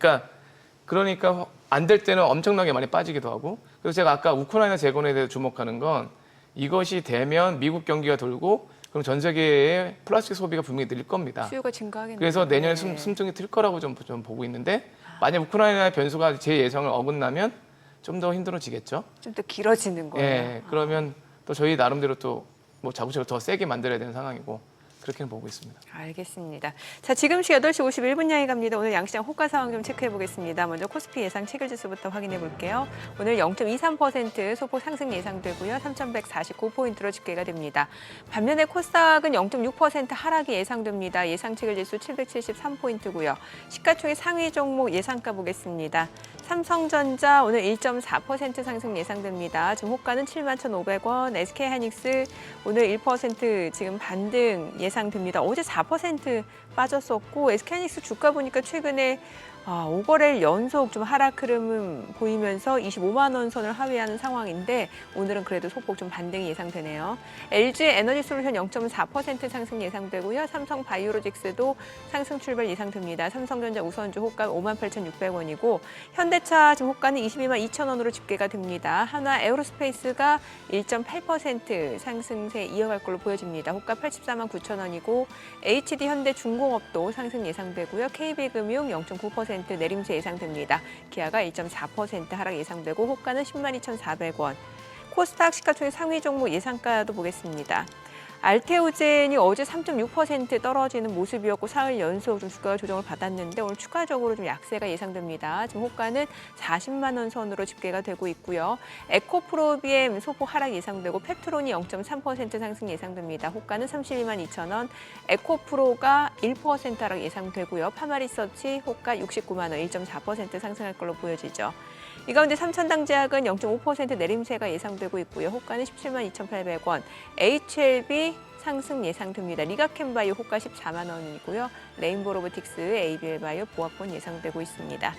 그러니까 안 될 때는 엄청나게 많이 빠지기도 하고. 그래서 제가 아까 우크라이나 재건에 대해 주목하는 건 이것이 되면 미국 경기가 돌고 그럼 전 세계의 플라스틱 소비가 분명히 늘 겁니다. 수요가 증가하겠네요. 그래서 내년에 네. 숨통이 틀 거라고 좀 보고 있는데 만약 우크라이나의 변수가 제 예상을 어긋나면 좀 더 힘들어지겠죠. 좀 더 길어지는 거예요. 예, 그러면 또 저희 나름대로 또 뭐 자구책을 더 세게 만들어야 되는 상황이고 그렇게는 보고 있습니다. 알겠습니다. 자, 지금 시각 8시 51분 향해 갑니다. 오늘 양시장 호가 상황 좀 체크해 보겠습니다. 먼저 코스피 예상 체결지수부터 확인해 볼게요. 오늘 0.23% 소폭 상승 예상되고요. 3,149포인트로 집계가 됩니다. 반면에 코스닥은 0.6% 하락이 예상됩니다. 예상 체결지수 773포인트고요. 시가총액 상위 종목 예상가 보겠습니다. 삼성전자 오늘 1.4% 상승 예상됩니다. 지금 호가는 71,500원, SK하이닉스 오늘 1% 지금 반등 예상됩니다. 어제 4% 빠졌었고 SK하이닉스 주가 보니까 최근에 5거래일 연속 좀 하락 흐름은 보이면서 25만 원 선을 하회하는 상황인데 오늘은 그래도 소폭 좀 반등이 예상되네요. LG 에너지솔루션 0.4% 상승 예상되고요. 삼성 바이오로직스도 상승 출발 예상됩니다. 삼성전자 우선주 호가 58,600원이고 현대차 지금 호가는 22만 2천 원으로 집계가 됩니다. 한화 에어로스페이스가 1.8% 상승세 이어갈 걸로 보여집니다. 호가 84만 9천 원이고 HD 현대 중공업도 상승 예상되고요. KB금융 0.9% 내림세 예상됩니다. 기아가 1.4% 하락 예상되고 호가는 10만 2,400원. 코스닥 시가총액 상위 종목 예상가도 보겠습니다. 알테오젠이 어제 3.6% 떨어지는 모습이었고 사흘 연속 좀 주가 조정을 받았는데 오늘 추가적으로 좀 약세가 예상됩니다. 지금 호가는 40만 원 선으로 집계가 되고 있고요. 에코프로비엠 소폭 하락 예상되고 펩트론이 0.3% 상승 예상됩니다. 호가는 32만 2천 원. 에코프로가 1% 하락 예상되고요. 파마리서치 호가 69만 원, 1.4% 상승할 걸로 보여지죠. 이 가운데 삼천당제약은 0.5% 내림세가 예상되고 있고요. 호가는 17만 2,800원. HLB 상승 예상됩니다. 리가캠바이오 호가 14만 원이고요. 레인보로보틱스, ABL바이오 보합권 예상되고 있습니다.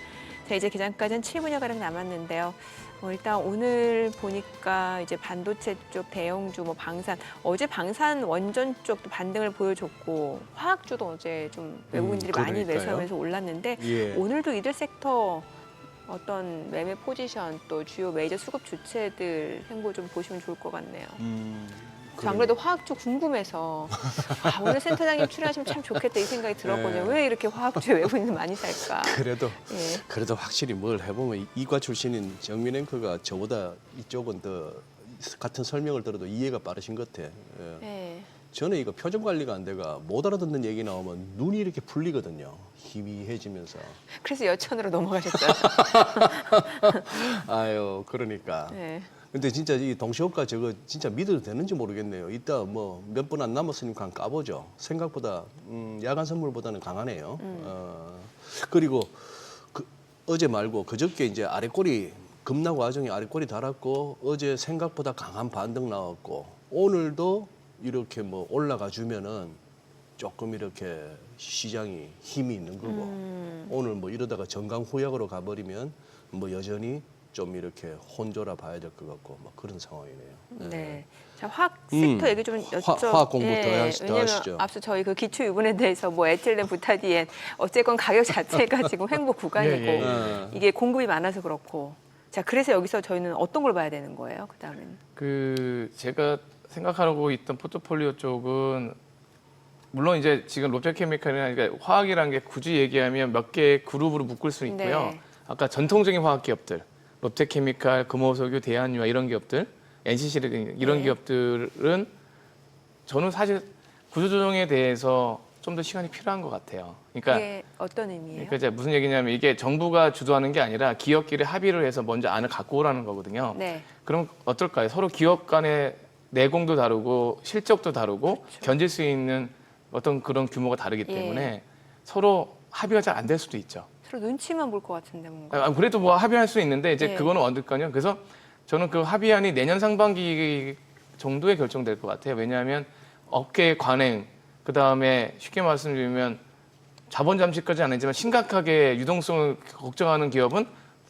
자, 이제 기장까지는 7분여가량 남았는데요. 일단 오늘 보니까 이제 반도체 쪽 대형주, 방산, 어제 방산 원전 쪽도 반등을 보여줬고 화학주도 어제 좀 외국인들이 많이 그러니까요. 매수하면서 올랐는데 예. 오늘도 이들 섹터 어떤 매매 포지션 또 주요 메이저 수급 주체들 행보 좀 보시면 좋을 것 같네요. 저 안 그래도 화학주 궁금해서 오늘 센터장님 출연하시면 참 좋겠다 이 생각이 들었거든요. 네. 왜 이렇게 화학주에 외국인들 많이 살까? 그래도 확실히 뭘 해보면 이과 출신인 정민 앵커가 저보다 이쪽은 더 같은 설명을 들어도 이해가 빠르신 것 같아. 예. 네. 저는 이거 표정 관리가 안 돼가 못 알아듣는 얘기 나오면 눈이 이렇게 풀리거든요. 희미해지면서. 그래서 여천으로 넘어가셨잖아요. 아유, 그러니까. 네. 근데 진짜 이 동시호가 저거 진짜 믿어도 되는지 모르겠네요. 이따 뭐 몇 분 안 남았으니까 한번 까보죠. 생각보다 야간 선물보다는 강하네요. 그리고 어제 말고 그저께 이제 아래꼬리 급락 와중에 아래꼬리 달았고 어제 생각보다 강한 반등 나왔고 오늘도 이렇게 뭐 올라가 주면은 조금 이렇게 시장이 힘이 있는 거고 오늘 뭐 이러다가 정강후약으로 가버리면 뭐 여전히 좀 이렇게 혼조라 봐야 될 것 같고 뭐 그런 상황이네요. 네. 자, 화학 섹터 얘기 좀 여쭤. 화학 공부 더 왜냐면 하시죠. 앞서 저희 그 기초 유분에 대해서 뭐 에틸렌, 부타디엔 어쨌건 가격 자체가 지금 횡보 구간이고 예. 이게 공급이 많아서 그렇고. 자, 그래서 여기서 저희는 어떤 걸 봐야 되는 거예요? 그다음에는. 제가 생각하고 있던 포트폴리오 쪽은 물론 이제 지금 롯데케미칼이나 그러니까 화학이라는 게 굳이 얘기하면 몇 개의 그룹으로 묶을 수 있고요. 네. 아까 전통적인 화학 기업들, 롯데케미칼, 금호석유, 대한유화 이런 기업들, NCC 이런 네. 기업들은 저는 사실 구조조정에 대해서 좀 더 시간이 필요한 것 같아요. 그러니까 그게 어떤 의미예요? 그러니까 이제 무슨 얘기냐면 이게 정부가 주도하는 게 아니라 기업끼리 합의를 해서 먼저 안을 갖고 오라는 거거든요. 네. 그럼 어떨까요? 서로 기업 간의 내공도 다르고 실적도 다르고 견딜 수 있는 어떤 그런 규모가 다르기 때문에 서로 합의가 잘 안 될 수도 있죠. 서로 눈치만 볼 것 같은데 뭔가. 그래도 뭐 합의할 수 있는데 이제 네. 그거는 어떨까요? 그래서 저는 그 합의안이 내년 상반기 정도에 결정될 것 같아요. 왜냐하면 업계 관행, 그 다음에 쉽게 말씀드리면 자본 잠식까지 아니지만 심각하게 유동성을 걱정하는 기업은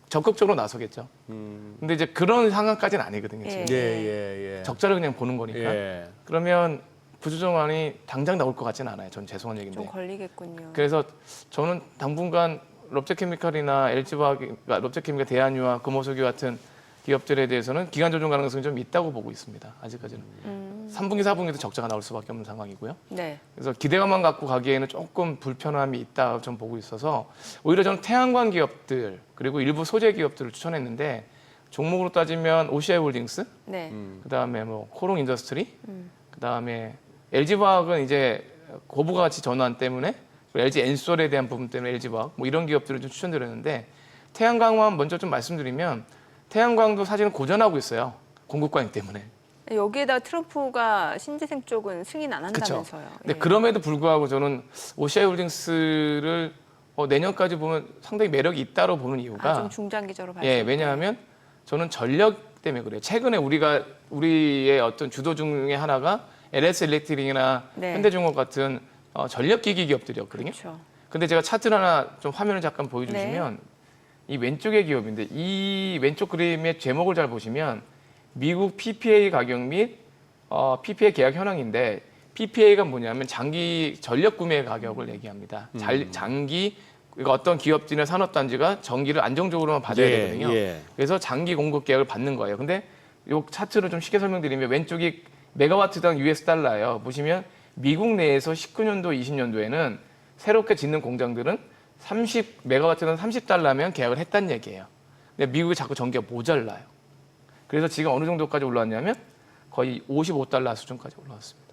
적극적으로 나서겠죠. 근데 이제 그런 상황까지는 아니거든요. 지금. 예. 적자를 그냥 보는 거니까. 예. 그러면 구조조정안이 당장 나올 것 같지는 않아요. 전 죄송한 얘기인데. 좀 걸리겠군요. 그래서 저는 당분간 롯데케미칼이나 LG화학, 그러니까 롯데케미칼, 대한유화, 금호석유 같은 기업들에 대해서는 기간 조정 가능성이 좀 있다고 보고 있습니다. 아직까지는. 3분기, 4분기도 적자가 나올 수밖에 없는 상황이고요. 네. 그래서 기대감만 갖고 가기에는 조금 불편함이 있다 좀 보고 있어서 오히려 저는 태양광 기업들 그리고 일부 소재 기업들을 추천했는데 종목으로 따지면 OCI 홀딩스, 네. 그다음에 뭐 코롱 인더스트리, 그다음에 LG화학은 이제 고부가 가치 전환 때문에 LG 엔솔에 대한 부분 때문에 LG화학 뭐 이런 기업들을 좀 추천드렸는데 태양광만 먼저 좀 말씀드리면 태양광도 사실은 고전하고 있어요. 공급 과잉 때문에. 여기에다 트럼프가 신재생 쪽은 승인 안 그렇죠. 한다면서요. 근데 예. 그럼에도 불구하고 저는 OCI 홀딩스를 내년까지 보면 상당히 매력이 있다고 보는 이유가 좀 중장기적으로 봤을 예, 때. 왜냐하면 저는 전력 때문에 그래요. 최근에 우리의 어떤 주도 중에 하나가 LS 일렉트릭이나 네. 현대중공업 같은 전력기기 기업들이었거든요. 그렇죠. 근데 제가 차트를 하나 좀 화면을 잠깐 보여주시면 이 왼쪽의 기업인데 이 왼쪽 그림의 제목을 잘 보시면 미국 PPA 가격 및 PPA 계약 현황인데 PPA가 뭐냐면 장기 전력 구매 가격을 얘기합니다. 장기 그러니까 어떤 기업들이나 산업단지가 전기를 안정적으로만 받아야 되거든요. 그래서 장기 공급 계약을 받는 거예요. 근데 이 차트를 좀 쉽게 설명드리면 왼쪽이 메가와트당 US 달러예요. 보시면 미국 내에서 19년도, 20년도에는 새롭게 짓는 공장들은 30메가와트당 30달러면 계약을 했다는 얘기예요. 근데 미국이 자꾸 전기가 모자라요. 그래서 지금 어느 정도까지 올라왔냐면 거의 55달러 수준까지 올라왔습니다.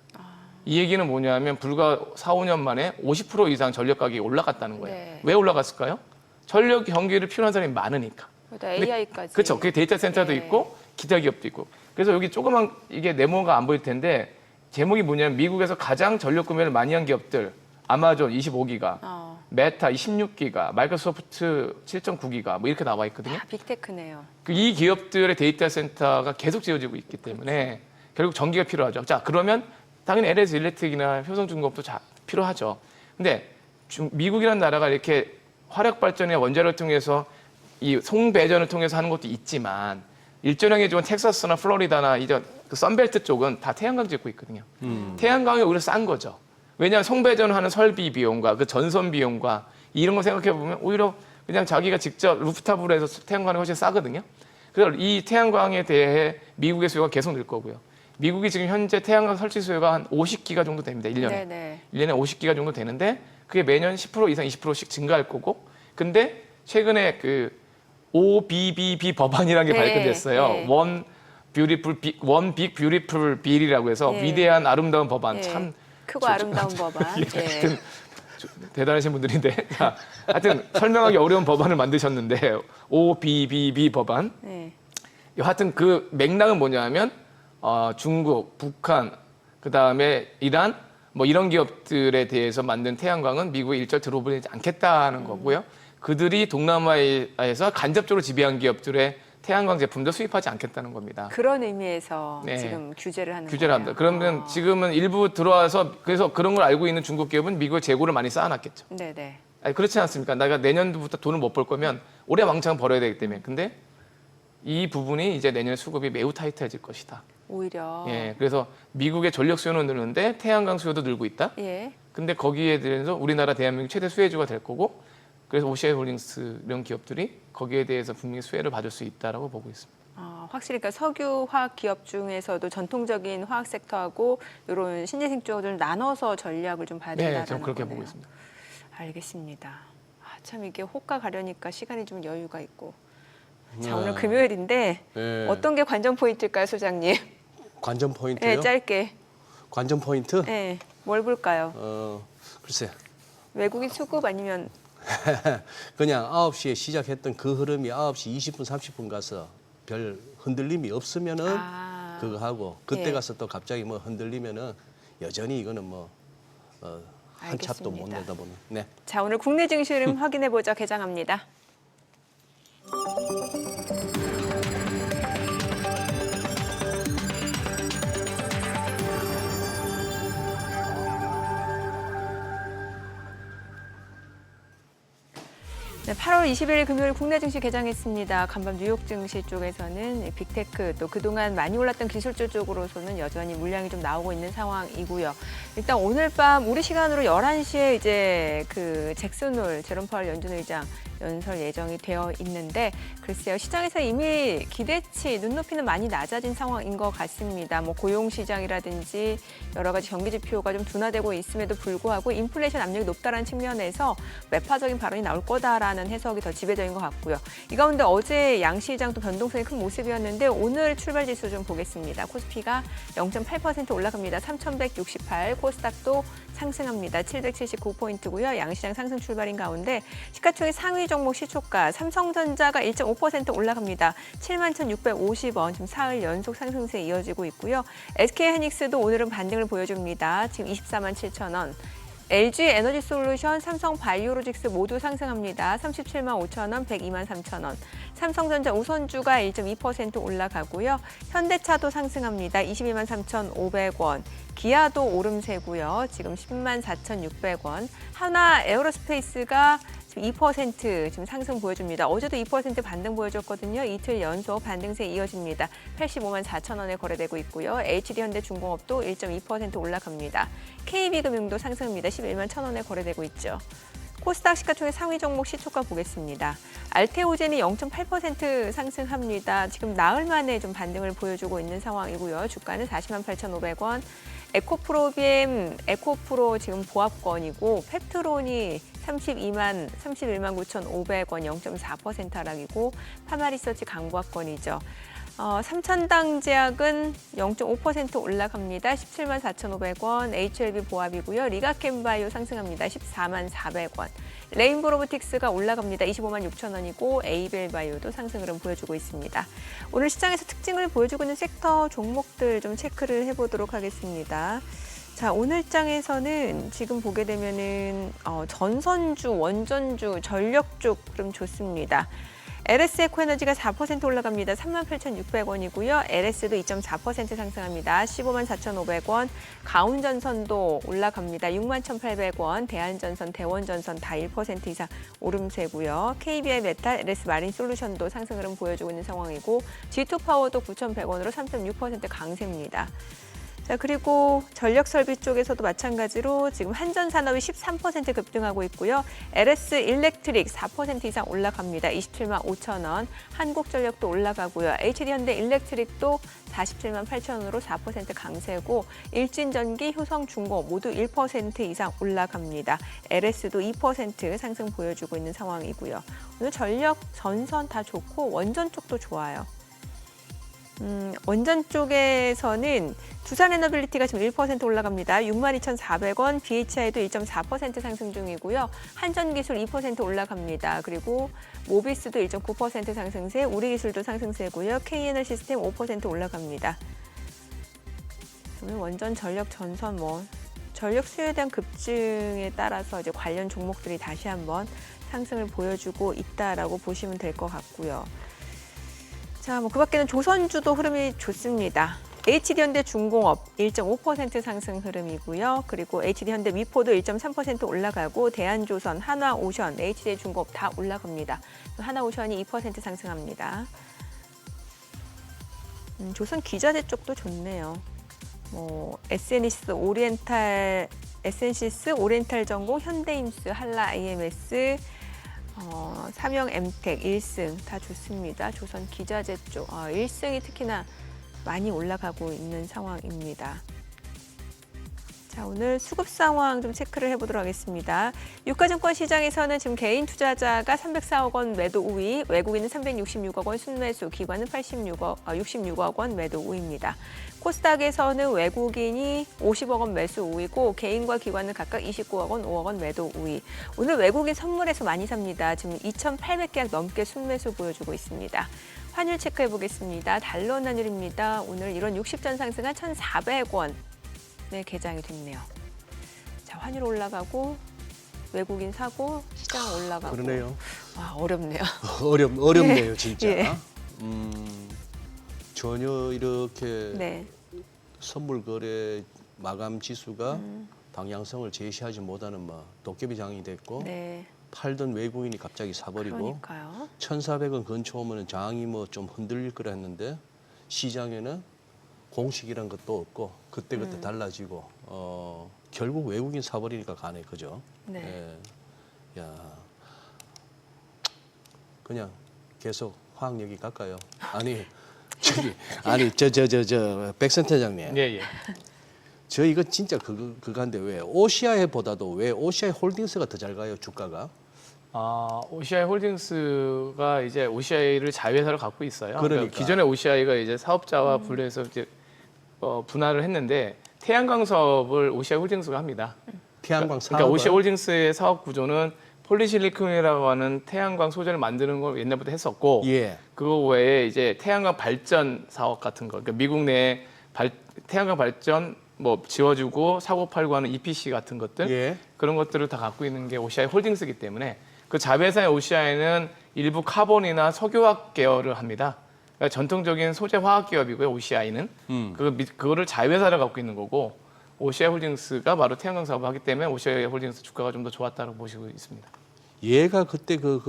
이 얘기는 뭐냐면 불과 4, 5년 만에 50% 이상 전력 가격이 올라갔다는 거예요. 네. 왜 올라갔을까요? 전력 경기를 필요한 사람이 많으니까. 그러다 AI까지. 그렇죠. 그게 데이터 센터도 네. 있고 기타 기업도 있고. 그래서 여기 조그만 이게 네모가 안 보일 텐데 제목이 뭐냐면 미국에서 가장 전력 구매를 많이 한 기업들 아마존 25기가, 메타 16기가, 마이크로소프트 7.9기가 뭐 이렇게 나와 있거든요. 빅테크네요. 이 기업들의 데이터 센터가 계속 지어지고 있기 때문에 결국 전기가 필요하죠. 자, 그러면 당연히 LS 일렉트릭이나 효성중공업도 필요하죠. 근데 미국이라는 나라가 이렇게 화력 발전의 원자력을 통해서 이 송배전을 통해서 하는 것도 있지만 일조량이 좋은 텍사스나 플로리다나 이제 그 선벨트 쪽은 다 태양광 짓고 있거든요. 태양광이 오히려 싼 거죠. 왜냐하면 송배전을 하는 설비 비용과 그 전선 비용과 이런 거 생각해 보면 오히려 그냥 자기가 직접 루프탑으로 해서 태양광이 훨씬 싸거든요. 그래서 이 태양광에 대해 미국의 수요가 계속 늘 거고요. 미국이 지금 현재 태양광 설치 수요가 한 50기가 정도 됩니다. 1년에. 네네. 1년에 50기가 정도 되는데 그게 매년 10% 이상 20%씩 증가할 거고 근데 최근에 그 OBBB 법안이라는 게 네, 발표됐어요. 네. 원 빅 뷰티풀 빌이라고 해서 네. 위대한 아름다운 법안. 네. 참 크고 아름다운 법안. 예. 하여튼 대단하신 분들인데 자, 하여튼 설명하기 어려운 법안을 만드셨는데 OBBB 법안. 네. 하여튼 그 맥락은 뭐냐면 중국, 북한, 그다음에 이란 뭐 이런 기업들에 대해서 만든 태양광은 미국에 일절 들어오지 않겠다는 거고요. 그들이 동남아에서 간접적으로 지배한 기업들의 태양광 제품도 수입하지 않겠다는 겁니다. 그런 의미에서 네. 지금 규제를 하는 규제를 거예요. 합니다. 그러면 지금은 일부 들어와서 그래서 그런 걸 알고 있는 중국 기업은 미국에 재고를 많이 쌓아놨겠죠. 네네. 아니, 그렇지 않습니까? 내가 내년부터 돈을 못 벌 거면 올해 왕창 벌어야 되기 때문에. 근데 이 부분이 이제 내년 수급이 매우 타이트해질 것이다. 오히려. 예, 그래서 미국의 전력 수요는 늘는데 태양광 수요도 늘고 있다. 예. 근데 거기에 대해서 우리나라 대한민국 최대 수혜주가 될 거고 그래서 OCI 홀딩스 이런 기업들이 거기에 대해서 분명히 수혜를 받을 수 있다라고 보고 있습니다. 확실히 그러니까 석유 화학 기업 중에서도 전통적인 화학 섹터하고 이런 신재생 쪽을 나눠서 전략을 좀 봐야 된다는 네, 저는 그렇게 거네요. 보고 있습니다. 알겠습니다. 참 이게 호가 가려니까 시간이 좀 여유가 있고. 자, 네. 오늘 금요일인데 네. 어떤 게 관전 포인트일까요, 소장님? 관전 포인트요? 네, 짧게. 관전 포인트? 네, 뭘 볼까요? 글쎄. 외국인 수급 아니면 그냥 9시에 시작했던 그 흐름이 9시 20분, 30분 가서 별 흔들림이 없으면은 그거 하고 그때 예. 가서 또 갑자기 뭐 흔들리면은 여전히 이거는 뭐 한 찹도 못 알겠습니다. 내다보는. 네. 자, 오늘 국내 증시 흐름 확인해 보자. 개장합니다. 네, 8월 20일 금요일 국내 증시 개장했습니다. 간밤 뉴욕 증시 쪽에서는 빅테크 또 그동안 많이 올랐던 기술주 쪽으로서는 여전히 물량이 좀 나오고 있는 상황이고요. 일단 오늘 밤 우리 시간으로 11시에 이제 그 잭슨 홀 제롬 파월 연준 의장 연설 예정이 되어 있는데 글쎄요. 시장에서 이미 기대치, 눈높이는 많이 낮아진 상황인 것 같습니다. 뭐 고용 시장이라든지 여러 가지 경기 지표가 좀 둔화되고 있음에도 불구하고 인플레이션 압력이 높다는 측면에서 매파적인 발언이 나올 거다라는 해석이 더 지배적인 것 같고요. 이 가운데 어제 양시장도 변동성이 큰 모습이었는데 오늘 출발 지수 좀 보겠습니다. 코스피가 0.8% 올라갑니다. 3,168. 코스닥도 상승합니다. 779포인트고요. 양시장 상승 출발인 가운데 시가총액 상위 종목 시초가 삼성전자가 1.5% 올라갑니다. 71,650원. 지금 사흘 연속 상승세 이어지고 있고요. SK하이닉스도 오늘은 반등을 보여줍니다. 지금 247,000원. LG 에너지솔루션, 삼성 바이오로직스 모두 상승합니다. 37만 5천 원, 102만 3천 원. 삼성전자 우선주가 1.2% 올라가고요. 현대차도 상승합니다. 22만 3,500원. 기아도 오름세고요. 지금 10만 4,600원. 하나 에어로스페이스가 지금 2% 지금 상승 보여줍니다. 어제도 2% 반등 보여줬거든요. 이틀 연속 반등세 이어집니다. 85만 4천 원에 거래되고 있고요. HD현대중공업도 1.2% 올라갑니다. KB금융도 상승합니다. 11만 1천 원에 거래되고 있죠. 코스닥 시가총액 상위 종목 시초가 보겠습니다. 알테오젠이 0.8% 상승합니다. 지금 나흘 만에 좀 반등을 보여주고 있는 상황이고요. 주가는 40만 8,500원. 에코프로비엠, 에코프로 지금 보합권이고 펩트론이 31만 9,500원 0.4% 하락이고 파마리서치 강보합권이죠. 삼천당 제약은 0.5% 올라갑니다. 17만 4,500원. HLB 보합이고요. 리가캠바이오 상승합니다. 14만 400원. 레인보 로보틱스가 올라갑니다. 25만 6천 원이고 에이벨바이오도 상승 흐름 보여주고 있습니다. 오늘 시장에서 특징을 보여주고 있는 섹터 종목들 좀 체크를 해보도록 하겠습니다. 자, 오늘 장에서는 지금 보게 되면은 전선주, 원전주, 전력 쪽 그럼 좋습니다. LS 에코에너지가 4% 올라갑니다. 38,600원이고요. LS도 2.4% 상승합니다. 15만 4,500원. 가운전선도 올라갑니다. 61,800원. 대한전선, 대원전선 다 1% 이상 오름세고요. KBI 메탈, LS 마린 솔루션도 상승 흐름 보여주고 있는 상황이고 G2파워도 9,100원으로 3.6% 강세입니다. 자, 그리고 전력설비 쪽에서도 마찬가지로 지금 한전산업이 13% 급등하고 있고요. LS 일렉트릭 4% 이상 올라갑니다. 27만 5천 원. 한국전력도 올라가고요. HD현대 일렉트릭도 47만 8천 원으로 4% 강세고 일진전기, 효성중공 모두 1% 이상 올라갑니다. LS도 2% 상승 보여주고 있는 상황이고요. 오늘 전력, 전선 다 좋고 원전 쪽도 좋아요. 원전 쪽에서는 두산에너빌리티가 지금 1% 올라갑니다. 62,400원, BHI도 1.4% 상승 중이고요. 한전기술 2% 올라갑니다. 그리고 모비스도 1.9% 상승세, 우리기술도 상승세고요. KNL시스템 5% 올라갑니다. 오늘 원전, 전력, 전선 전력 수요에 대한 급증에 따라서 이제 관련 종목들이 다시 한번 상승을 보여주고 있다라고 보시면 될 것 같고요. 자, 그 밖에는 조선주도 흐름이 좋습니다. HD현대중공업 1.5% 상승 흐름이고요. 그리고 HD현대 미포도 1.3% 올라가고 대한조선, 한화오션, HD중공업 다 올라갑니다. 한화오션이 2% 상승합니다. 조선 기자재 쪽도 좋네요. SN시스, 오리엔탈전공, 현대임스, 한라 IMS, 삼형 엠텍, 일승 다 좋습니다. 조선 기자재 쪽 일승이 특히나 많이 올라가고 있는 상황입니다. 자, 오늘 수급 상황 좀 체크를 해보도록 하겠습니다. 유가증권 시장에서는 지금 개인 투자자가 304억 원 매도 우위, 외국인은 366억 원 순매수, 기관은 66억 원 매도 우위입니다. 코스닥에서는 외국인이 50억 원 매수 우위고 개인과 기관은 각각 29억 원, 5억 원 매도 우위. 오늘 외국인 선물에서 많이 삽니다. 지금 2,800계약 넘게 순매수 보여주고 있습니다. 환율 체크해 보겠습니다. 달러 환율입니다. 오늘 1원 60전 상승한 1,400원. 네, 개장이 됐네요. 자, 환율 올라가고 외국인 사고 시장 올라가고. 그러네요. 와, 어렵네요. 어렵네요, 진짜. 예. 전혀 이렇게 네. 선물 거래 마감 지수가 방향성을 제시하지 못하는 도깨비장이 됐고 네. 팔던 외국인이 갑자기 사버리고 그러니까요. 1,400원 근처 오면 장이 좀 흔들릴 거라 했는데 시장에는 공식이란 것도 없고 그때그때 달라지고 결국 외국인 사버리니까 가네, 그죠? 네. 야, 그냥 계속 화학 얘기 갈까요? 아니 저기 백 센터장님. 예, 예. 저 이거 진짜 그거인데 왜 OCI보다도 왜 OCI 홀딩스가 더 잘 가요 주가가? OCI 홀딩스가 이제 OCI를 자회사로 갖고 있어요. 그러니까. 기존의 OCI가 이제 사업자와 분리해서 이제 분할을 했는데 태양광 사업을 OCI 홀딩스가 합니다. 태양광 사업. 그러니까 OCI 홀딩스의 사업 구조는 폴리실리콘이라고 하는 태양광 소재를 만드는 걸 옛날부터 했었고, 예. 그거 외에 이제 태양광 발전 사업 같은 거, 그러니까 미국 내에 태양광 발전 뭐 지어주고 사고 팔고 하는 EPC 같은 것들, 예. 그런 것들을 다 갖고 있는 게 OCI 홀딩스이기 때문에 그 자회사의 OCI는 일부 카본이나 석유화학 계열을 합니다. 그러니까 전통적인 소재 화학 기업이고요. OCI는 그거를 자회사를 갖고 있는 거고, OCI 홀딩스가 바로 태양광 사업을 하기 때문에 OCI 홀딩스 주가가 좀 더 좋았다고 보시고 있습니다. 얘가 그때 그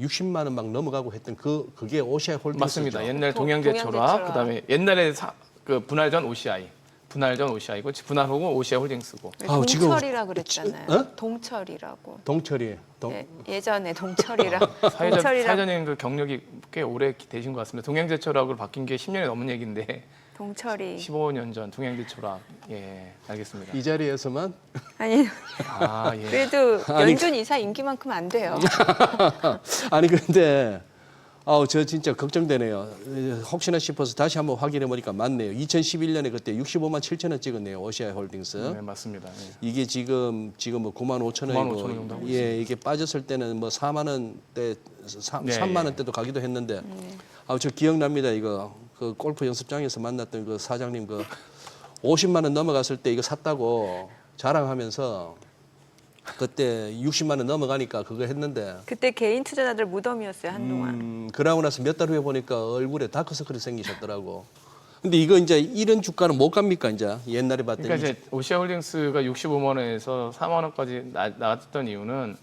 60만 원 막 넘어가고 했던 그게 OCI 홀딩스죠. 맞습니다. 옛날 동양제철화. 동양제철화, 그다음에 옛날에 그 분할 전 OCI, 분할 전 OCI고 분할 후고 OCI 홀딩스고. 아우, 지금- 동철이라 그랬잖아요. 어? 동철이라고. 동철이. 예전에 동철이라. 사회자님도 경력이 꽤 오래 되신 것 같습니다. 동양제철학으로 바뀐 게 10년이 넘은 얘기인데 동철이. 15년 전 동양제철학. 예, 알겠습니다. 이 자리에서만 아니 예. 그래도 아니, 연준 이사 인기만큼 안 돼요. 아니 그런데 저 진짜 걱정되네요. 혹시나 싶어서 다시 한번 확인해 보니까 맞네요. 2011년에 그때 65만 7천 원 찍었네요. OCI 홀딩스. 네, 맞습니다. 예. 이게 지금 뭐 9만 5천 9만 5천 원 정도 원이고 하고 예, 이게 빠졌을 때는 뭐 4만 원대 3만 원대도 가기도 했는데 저 기억납니다. 이거 그 골프 연습장에서 만났던 그 사장님 50만 원 넘어갔을 때 이거 샀다고 자랑하면서 그때 60만 원 넘어가니까 그거 했는데 그때 개인 투자자들 무덤이었어요 한동안. 그러고 나서 몇 달 후에 보니까 얼굴에 다크서클이 생기셨더라고. 근데 이거 이제 이런 주가는 못 갑니까 이제 옛날에 봤더니. 그러니까 이제 OCI 홀딩스가 65만 원에서 4만 원까지 나왔던 이유는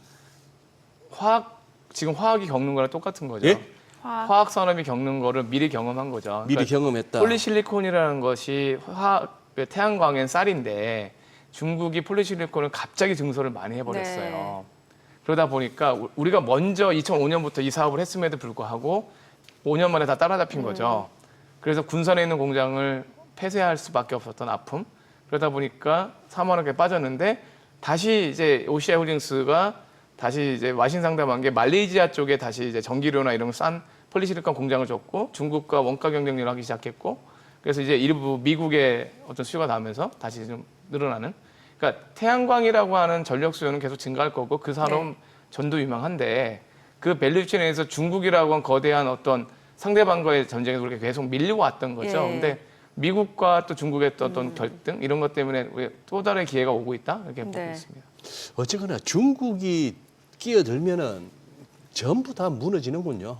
지금 화학이 겪는 거랑 똑같은 거죠. 예? 화학 산업이 겪는 거를 미리 경험한 거죠. 미리 그러니까 경험했다. 폴리실리콘이라는 것이 태양광엔 쌀인데 중국이 폴리실리콘을 갑자기 증설을 많이 해버렸어요. 네. 그러다 보니까 우리가 먼저 2005년부터 이 사업을 했음에도 불구하고 5년 만에 다 따라잡힌 거죠. 그래서 군산에 있는 공장을 폐쇄할 수밖에 없었던 아픔. 그러다 보니까 4만 원에 빠졌는데 다시 이제 OCI 홀딩스가 다시 이제 와신 상담한 게 말레이시아 쪽에 다시 이제 전기료나 이런 싼 폴리실리콘 공장을 줬고 중국과 원가 경쟁률을 하기 시작했고 그래서 이제 일부 미국의 어떤 수요가 나오면서 다시 좀 늘어나는. 그러니까 태양광이라고 하는 전력 수요는 계속 증가할 거고 그 산업 네. 전도 유망한데 그 밸류체인에서 중국이라고 하는 거대한 어떤 상대방과의 전쟁에 그렇게 계속 밀리고 왔던 거죠. 예. 근데 미국과 또 중국의 또 어떤 결등 이런 것 때문에 우리 또 다른 기회가 오고 있다 이렇게 보고 네. 있습니다. 어쨌거나 중국이 끼어들면은 전부 다 무너지는군요.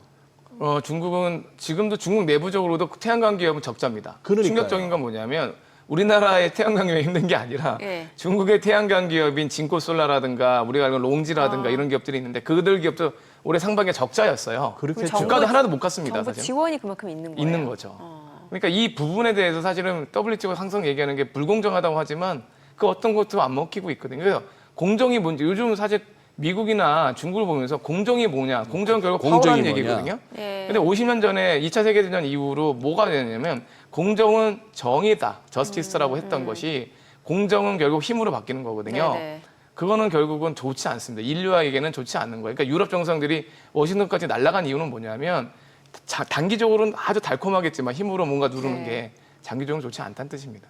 중국은 지금도 중국 내부적으로도 태양광 기업은 적자입니다. 그러니까요. 충격적인 건 뭐냐면 우리나라의 태양광 기업이 힘든 게 아니라 예. 중국의 태양광 기업인 진코솔라라든가 우리가 알고 롱지라든가 이런 기업들이 있는데 그들 기업도 올해 상반기에 적자였어요. 그렇겠죠. 주가도 하나도 못 갔습니다. 정부 사실. 지원이 그만큼 있는 거예요. 있는 거죠. 그러니까 이 부분에 대해서 사실은 WTO 항상 얘기하는 게 불공정하다고 하지만 그 어떤 것도 안 먹히고 있거든요. 그래서 공정이 뭔지 요즘 사실 미국이나 중국을 보면서 공정이 뭐냐, 공정은 결국 공정이 파워라는 뭐냐. 얘기거든요. 예. 근데 50년 전에 2차 세계대전 이후로 뭐가 되냐면 공정은 정의다, 저스티스라고 했던 것이 공정은 결국 힘으로 바뀌는 거거든요. 네네. 그거는 결국은 좋지 않습니다. 인류에게는 좋지 않는 거예요. 그러니까 유럽 정상들이 워싱턴까지 날아간 이유는 뭐냐면 단기적으로는 아주 달콤하겠지만 힘으로 뭔가 누르는 네. 게 장기적으로 좋지 않다는 뜻입니다.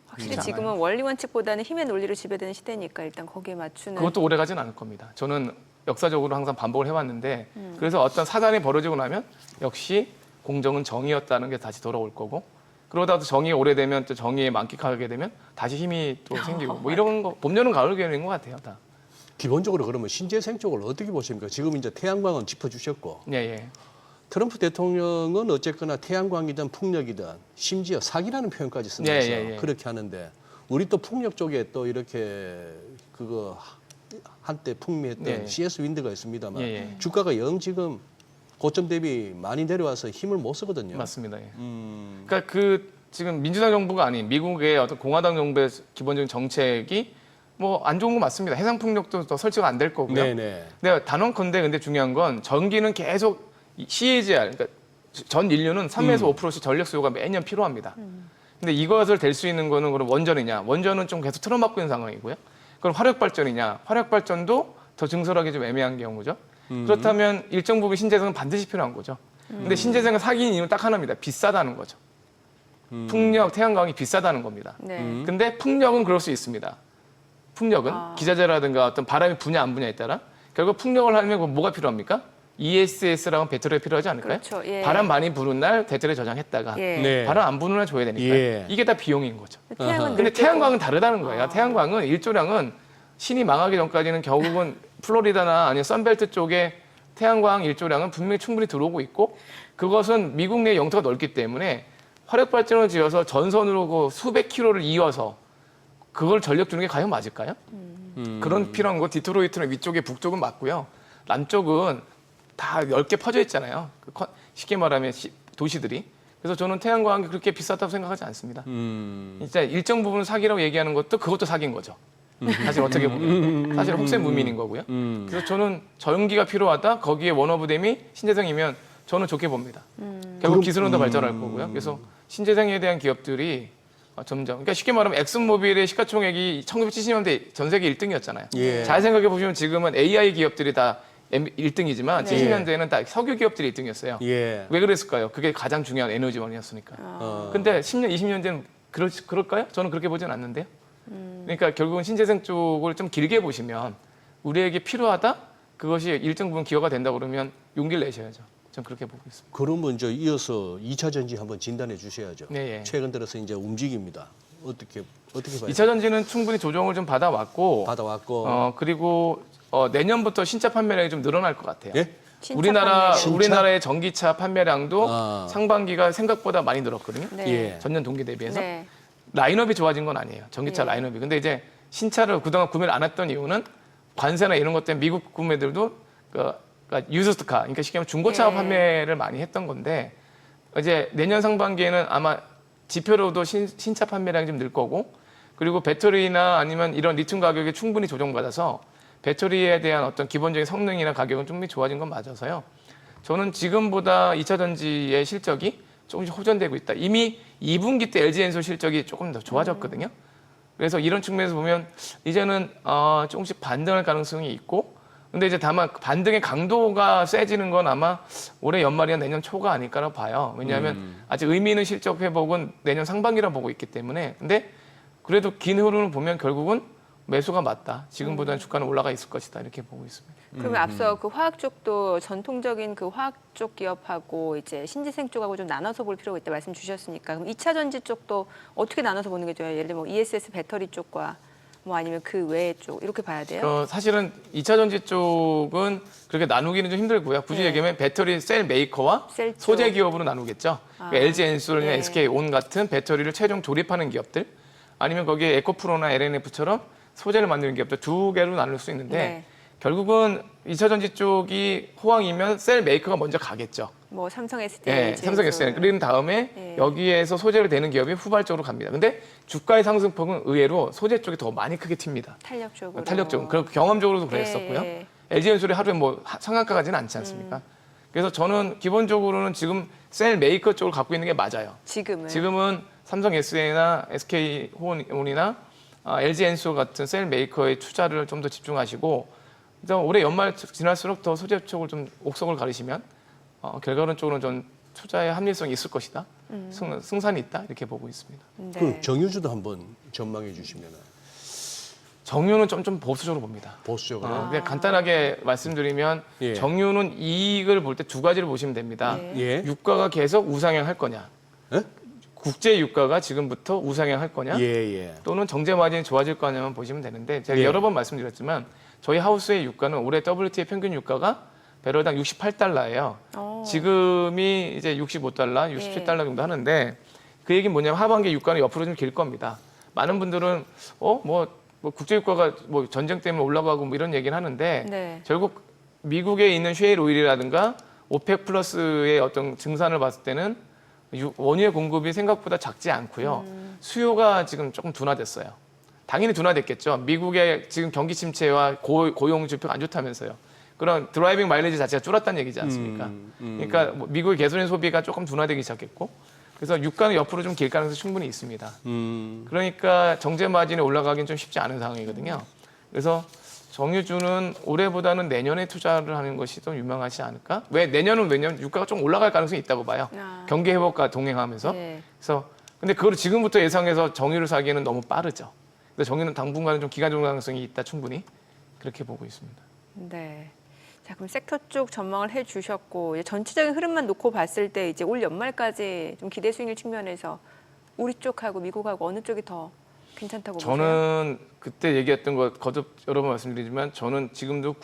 확실히 그렇지 지금은 원리 원칙보다는 힘의 논리로 지배되는 시대니까 일단 거기에 맞추는. 그것도 오래 가진 않을 겁니다. 저는 역사적으로 항상 반복을 해왔는데 그래서 어떤 사단이 벌어지고 나면 역시 공정은 정의였다는 게 다시 돌아올 거고 그러다 또 정의 오래되면 또 정의에 만끽하게 되면 다시 힘이 또 생기고 뭐 이런 거 봄, 여름, 가을 계열인 것 같아요. 다. 기본적으로 그러면 신재생 쪽을 어떻게 보십니까? 지금 이제 태양광은 짚어주셨고 예. 트럼프 대통령은 어쨌거나 태양광이든 풍력이든 심지어 사기라는 표현까지 쓰면서 예. 그렇게 하는데 우리 또 풍력 쪽에 또 이렇게 그거 한때 풍미했던 예. CS 윈드가 있습니다만 예. 주가가 영 지금 고점 대비 많이 내려와서 힘을 못 쓰거든요. 맞습니다. 예. 그러니까 그 지금 민주당 정부가 아닌 미국의 어떤 공화당 정부의 기본적인 정책이 뭐 안 좋은 거 맞습니다. 해상 풍력도 더 설치가 안 될 거고요. 네네. 근데 단언컨대 근데 중요한 건 전기는 계속 CAGR, 그러니까 전 인류는 3에서 5%씩 전력 수요가 매년 필요합니다. 근데 이것을 될 수 있는 거는 그럼 원전이냐? 원전은 좀 계속 틀어막고 있는 상황이고요. 그럼 화력 발전이냐? 화력 발전도 더 증설하기 좀 애매한 경우죠. 그렇다면 일정 부분 신재생은 반드시 필요한 거죠. 근데 신재생을 사기는 이유는 딱 하나입니다. 비싸다는 거죠. 풍력, 태양광이 비싸다는 겁니다. 네. 근데 풍력은 그럴 수 있습니다. 풍력은 기자재라든가 어떤 바람이 부냐 안 부냐에 따라 결국 풍력을 하려면 그럼 뭐가 필요합니까? ESS라고 배터리가 필요하지 않을까요? 그렇죠. 예. 바람 많이 부는 날 배터리 저장했다가 예. 네. 바람 안 부는 날 줘야 되니까 예. 이게 다 비용인 거죠. 태양은 근데 늘 태양광은 다르다는 거예요. 태양광은 일조량은 신이 망하기 전까지는 결국은 플로리다나 아니면 선벨트 쪽에 태양광 일조량은 분명히 충분히 들어오고 있고 그것은 미국 내 영토가 넓기 때문에 화력 발전을 지어서 전선으로 그 수백 킬로를 이어서 그걸 전력 주는 게 과연 맞을까요? 그런 필요한 거 디트로이트는 위쪽에 북쪽은 맞고요. 남쪽은 다 넓게 퍼져 있잖아요. 쉽게 말하면 도시들이. 그래서 저는 태양광이 그렇게 비쌌다고 생각하지 않습니다. 진짜 일정 부분 사기라고 얘기하는 것도 그것도 사기인 거죠. 사실 어떻게 보면 사실 혹세무민인 거고요. 그래서 저는 전기가 필요하다. 거기에 원오브댐이 신재생이면 저는 좋게 봅니다. 결국 기술은 더 발전할 거고요. 그래서 신재생에 대한 기업들이 점점 그러니까 쉽게 말하면 엑슨모빌의 시가총액이 1970년대 전 세계 1등이었잖아요. 예. 잘 생각해 보시면 지금은 AI 기업들이 다 1등이지만 네. 70년대에는 다 석유 기업들이 1등이었어요. 예. 왜 그랬을까요? 그게 가장 중요한 에너지원이었으니까. 근데 10년, 20년 뒤는 그럴까요? 저는 그렇게 보진 않는데요. 그러니까 결국은 신재생 쪽을 좀 길게 보시면 우리에게 필요하다? 그것이 일정 부분 기여가 된다 그러면 용기를 내셔야죠. 전 그렇게 보고 있습니다. 그러면 이제 이어서 2차 전지 한번 진단해 주셔야죠. 네, 예. 최근 들어서 이제 움직입니다. 어떻게 봐요? 2차 전지는 충분히 조정을 좀 받아왔고 받아왔고. 그리고 내년부터 신차 판매량이 좀 늘어날 것 같아요. 예? 신차 판매량. 우리나라의 전기차 판매량도 아. 상반기가 생각보다 많이 늘었거든요. 네. 예. 전년 동기 대비해서. 네. 라인업이 좋아진 건 아니에요. 전기차 예. 라인업이. 근데 이제 신차를 그동안 구매를 안 했던 이유는 관세나 이런 것 때문에 미국 구매들도 그러니까 유스트카, 그러니까 쉽게 말하면 중고차 예. 판매를 많이 했던 건데 이제 내년 상반기에는 아마 지표로도 신차 판매량이 좀 늘 거고 그리고 배터리나 아니면 이런 리튬 가격이 충분히 조정받아서 배터리에 대한 어떤 기본적인 성능이나 가격은 좀 좋아진 건 맞아서요. 저는 지금보다 2차 전지의 실적이 조금씩 호전되고 있다. 이미 2분기 때 LG엔솔 실적이 조금 더 좋아졌거든요. 그래서 이런 측면에서 보면 이제는 조금씩 반등할 가능성이 있고 근데 이제 다만 반등의 강도가 세지는 건 아마 올해 연말이나 내년 초가 아닐까라고 봐요. 왜냐하면 아직 의미 있는 실적 회복은 내년 상반기라 보고 있기 때문에 근데 그래도 긴 흐름을 보면 결국은 매수가 맞다. 지금보다는 주가는 올라가 있을 것이다. 이렇게 보고 있습니다. 그러면 앞서 그 화학 쪽도 전통적인 그 화학 쪽 기업하고 이제 신재생 쪽하고 좀 나눠서 볼 필요가 있다 말씀 주셨으니까 그럼 2차 전지 쪽도 어떻게 나눠서 보는 게 좋아요? 예를 들면 뭐 ESS 배터리 쪽과 뭐 아니면 그 외의 쪽 이렇게 봐야 돼요? 사실은 2차 전지 쪽은 그렇게 나누기는 좀 힘들고요. 굳이 네. 얘기하면 배터리 셀 메이커와 셀 쪽. 소재 기업으로 나누겠죠. 그러니까 LG 엔솔이나 네. SK 온 같은 배터리를 최종 조립하는 기업들 아니면 거기에 에코프로나 LNF처럼 소재를 만드는 기업들 두 개로 나눌 수 있는데 네. 결국은 2차 전지 쪽이 호황이면 셀 메이커가 먼저 가겠죠. 뭐 삼성 SDI, 네, 삼성 SDI. 그런 다음에 네. 여기에서 소재를 대는 기업이 후발적으로 갑니다. 근데 주가의 상승폭은 의외로 소재 쪽이 더 많이 크게 튑니다. 탄력적으로. 탄력적으로. 그리고 경험적으로도 그랬었고요. 예. LG엔솔이 하루에 뭐 상한가 가지는 않지 않습니까? 그래서 저는 기본적으로는 지금 셀 메이커 쪽을 갖고 있는 게 맞아요. 지금은 삼성 SDI나 SK 호온이나 LG엔솔 같은 셀 메이커의 투자를 좀 더 집중하시고 그래서 올해 연말 지날수록 더 소재 쪽을 좀 옥석을 가리시면 결과론적으로는 좀 투자의 합리성이 있을 것이다. 승산이 있다. 이렇게 보고 있습니다. 네. 그럼 정유주도 한번 전망해 주시면 정유는 좀 보수적으로 봅니다. 보수적으로. 그냥 간단하게 말씀드리면 예. 정유는 이익을 볼 때 두 가지를 보시면 됩니다. 네. 예. 유가가 계속 우상향 할 거냐. 예? 국제 유가가 지금부터 우상향 할 거냐. 예. 또는 정제 마진이 좋아질 거냐만 보시면 되는데 제가 예. 여러 번 말씀드렸지만 저희 하우스의 유가는 올해 WTI 평균 유가가 배럴당 68달러예요. 지금이 이제 65달러, 67달러 정도 하는데 그 얘기는 뭐냐면 하반기 유가는 옆으로 좀 길 겁니다. 많은 분들은 뭐 국제 유가가 뭐 전쟁 때문에 올라가고 뭐 이런 얘기를 하는데 네. 결국 미국에 있는 쉐일 오일이라든가 오펙 플러스의 어떤 증산을 봤을 때는 원유의 공급이 생각보다 작지 않고요. 수요가 지금 조금 둔화됐어요. 당연히 둔화됐겠죠. 미국의 지금 경기 침체와 고용 지표가 안 좋다면서요. 그런 드라이빙 마일리지 자체가 줄었다는 얘기지 않습니까? 그러니까 뭐 미국의 개소린 소비가 조금 둔화되기 시작했고, 그래서 유가는 옆으로 좀 길 가능성이 충분히 있습니다. 그러니까 정제 마진이 올라가기는 좀 쉽지 않은 상황이거든요. 그래서 정유주는 올해보다는 내년에 투자를 하는 것이 좀 유망하지 않을까? 왜 내년은 왜냐면 유가가 좀 올라갈 가능성이 있다고 봐요. 경기 회복과 동행하면서. 네. 그래서 근데 그걸 지금부터 예상해서 정유를 사기에는 너무 빠르죠. 그래서 정유는 당분간은 좀 기간 조정 가능성이 있다 충분히 그렇게 보고 있습니다. 네. 자, 그럼 섹터 쪽 전망을 해주셨고 이제 전체적인 흐름만 놓고 봤을 때 이제 올 연말까지 좀 기대 수익률 측면에서 우리 쪽하고 미국하고 어느 쪽이 더 괜찮다고 보세요? 저는 그때 얘기했던 거 거듭 여러 번 말씀드리지만 저는 지금도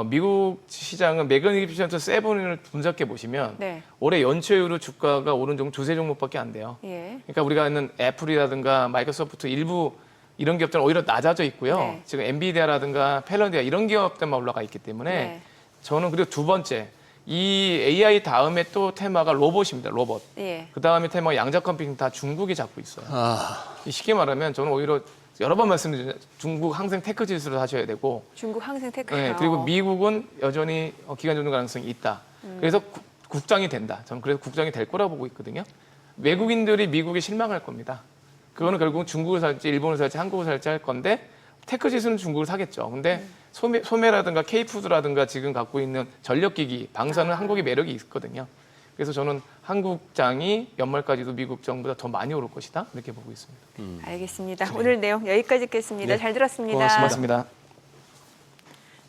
미국 시장은 매그니피션트 7을 분석해 보시면 네. 올해 연초이후로 주가가 오른 종목 두세 종목밖에 안 돼요. 예. 그러니까 우리가 아는 애플이라든가 마이크로소프트 일부 이런 기업들은 오히려 낮아져 있고요. 네. 지금 엔비디아라든가 펠런디아 이런 기업들만 올라가 있기 때문에 네. 저는 그리고 두 번째 이 AI 다음에 또 테마가 로봇입니다. 로봇. 예. 그 다음에 테마가 양자 컴퓨팅 다 중국이 잡고 있어요. 아, 쉽게 말하면 저는 오히려 여러 번 말씀드린 중국 항생 테크 지수를 하셔야 되고, 중국 항생 테크. 네, 그리고 미국은 여전히 기간 조정 가능성이 있다. 그래서 국장이 된다. 저는 그래서 국장이 될 거라고 보고 있거든요. 외국인들이 미국에 실망할 겁니다. 그거는 결국은 중국을 살지, 일본을 살지, 한국을 살지 할 건데 테크 지수는 중국을 사겠죠. 근데 소매라든가 K푸드라든가 지금 갖고 있는 전력기기, 방사는 한국의 매력이 있거든요. 그래서 저는 한국장이 연말까지도 미국 장보다 더 많이 오를 것이다 이렇게 보고 있습니다. 알겠습니다. 오늘 내용 여기까지 듣겠습니다. 네. 잘 들었습니다. 고맙습니다.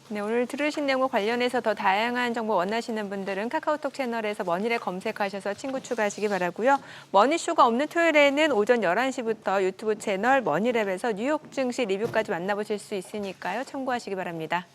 네, 오늘 들으신 내용과 관련해서 더 다양한 정보 원하시는 분들은 카카오톡 채널에서 머니를 검색하셔서 친구 추가하시기 바라고요. 머니쇼가 없는 토요일에는 오전 11시부터 유튜브 채널 머니랩에서 뉴욕 증시 리뷰까지 만나보실 수 있으니까요. 참고하시기 바랍니다.